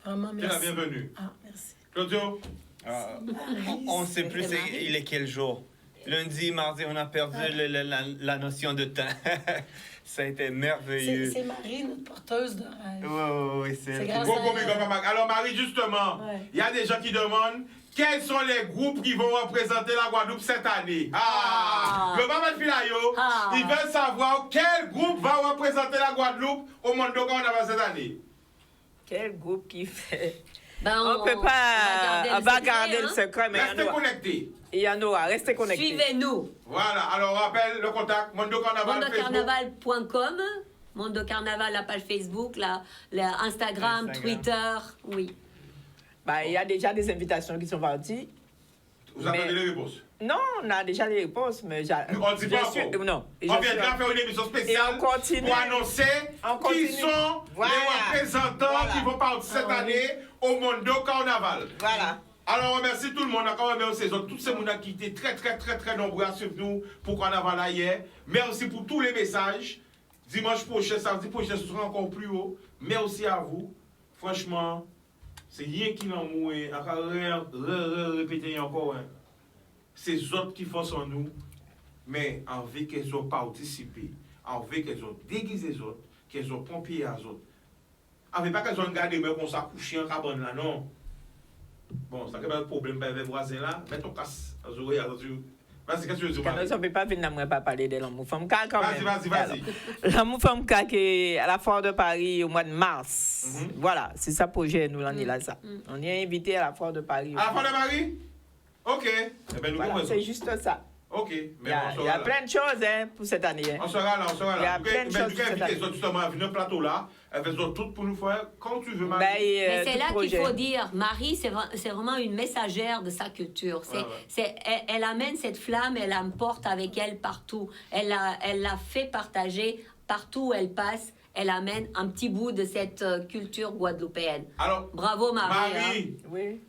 [SPEAKER 6] Vraiment, merci.
[SPEAKER 3] C'est la bienvenue.
[SPEAKER 6] Ah, merci.
[SPEAKER 3] Claudio?
[SPEAKER 7] On ne sait plus il est quel jour. Lundi, mardi, on a perdu la notion de temps. Ça a été merveilleux.
[SPEAKER 6] C'est Marie, notre porteuse de rêve.
[SPEAKER 7] Oui, c'est
[SPEAKER 6] grâce à...
[SPEAKER 3] Alors, Marie, justement, il y a des gens qui demandent quels sont les groupes qui vont représenter la Guadeloupe cette année. Le Maman Filayo, ils veulent savoir quel groupe va représenter la Guadeloupe au Mondo Carnaval cette année.
[SPEAKER 5] Quel groupe qui fait...
[SPEAKER 4] On
[SPEAKER 5] peut pas garder le secret, mais
[SPEAKER 3] restez connectés.
[SPEAKER 5] Il y en aura, restez connectés.
[SPEAKER 4] Suivez-nous.
[SPEAKER 3] Voilà, alors on rappelle le contact Mondo Carnaval.
[SPEAKER 4] mondocarnaval.com, Mondo Carnaval, la page Facebook, la Instagram, Twitter, oui.
[SPEAKER 5] Il y a déjà des invitations qui sont parties.
[SPEAKER 3] Vous attendez les réponses?
[SPEAKER 5] Non, on a déjà les réponses, mais
[SPEAKER 3] on ne dit pas encore.
[SPEAKER 5] Non.
[SPEAKER 3] On viendra faire une émission spéciale pour annoncer qui sont les représentants qui vont partir cette année au Mondo Carnaval.
[SPEAKER 5] Voilà.
[SPEAKER 3] Alors, on remercie tout le monde. Encore remercie tous ces gens qui étaient très nombreux à suivre nous pour Carnaval hier. Merci pour tous les messages. Dimanche prochain, samedi prochain, ce sera encore plus haut. Merci à vous. Franchement, c'est rien qui n'en mouille. Encore répéter encore. Hein. C'est les autres qui font sur nous. Mais envie qu'elles ont participé, envie qu'elles ont déguisé les autres, qu'elles ont pompier les autres. Envie pas qu'elles ont gardé, mais qu'on s'accouche en cabane là, non. Bon, ça crée pas de problème avec les voisins là. Mets ton casse. Vas-y, qu'est-ce que tu veux dire?
[SPEAKER 5] On ne peut pas venir pas parler de l'amour femme quand même.
[SPEAKER 3] Vas-y.
[SPEAKER 5] L'amour femme qui est à la Foire de Paris au mois de mars. Voilà, c'est ça projet, nous, l'année là, ça. On est invité à la Foire de Paris.
[SPEAKER 3] À la Foire de Paris? Ok. Eh ben,
[SPEAKER 5] voilà, c'est juste ça.
[SPEAKER 3] Ok. Mais
[SPEAKER 5] il y a plein de choses hein, pour cette année. Hein.
[SPEAKER 3] On sera là.
[SPEAKER 5] Il y a plein de choses
[SPEAKER 3] pour cette année. Justement, à venir au plateau là, elles font tout pour nous faire quand tu veux, Marie.
[SPEAKER 4] Mais c'est là qu'il faut dire, Marie, c'est vraiment une messagère de sa culture. Elle amène cette flamme, elle l'emporte avec elle partout. Elle la fait partager partout où elle passe. Elle amène un petit bout de cette culture guadeloupéenne.
[SPEAKER 3] Alors,
[SPEAKER 4] bravo, Marie.
[SPEAKER 3] Marie,
[SPEAKER 5] oui.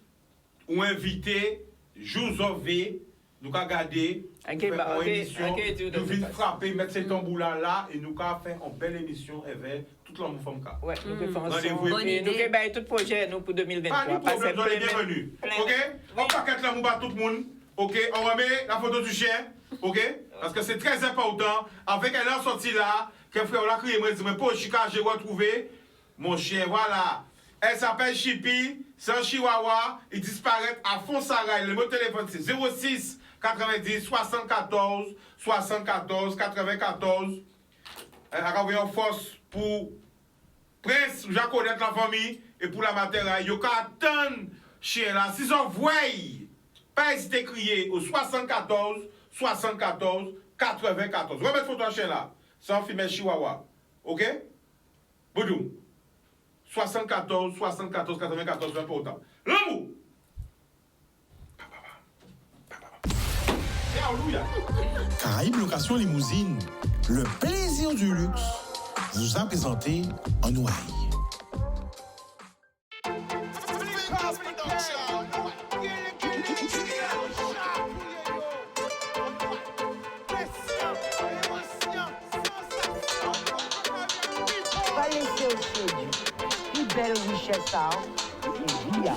[SPEAKER 3] Ou invité, Jouzové, nous avons gardé, une émission, nous venons frapper, mettre ces tambours là, et nous avons fait une belle émission avec toute la mouvement.
[SPEAKER 5] Oui, nous avons fait nous avons tout projet nous, pour 2023.
[SPEAKER 3] Pas de problème, vous êtes bienvenus. Ok? On va pas la mouba tout le monde. Ok? On remet la photo du chien. Ok? Parce que c'est très important. Avec elle en sortie là, que frère, on l'a crié, moi, je dis, mais pour Chica, j'ai retrouvé mon chien. Voilà. Elle s'appelle Chippy, c'est un chihuahua, il disparaît à Fonsarail. Le numéro de téléphone c'est 06 90 74 74 94. Elle a envoyé en force pour Prince, Jacques connaître la famille et pour la maternelle. Il y a attendre chien là. Si on voit, pas hésiter à crier au 74 74 94. Remettez photo de chien là. C'est un femelle chihuahua. Ok? Boudou. 74, 94, c'est important. L'amour!
[SPEAKER 1] Caraïbes Location Limousine, le plaisir du luxe, vous a présenté en Ouaille.
[SPEAKER 2] Pas laisser au séduit. Plus belle richesse, c'est Via.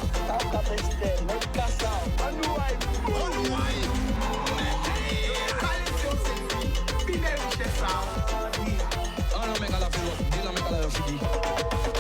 [SPEAKER 11] Oh, no, make a laugh, you. Dila make a laugh, you.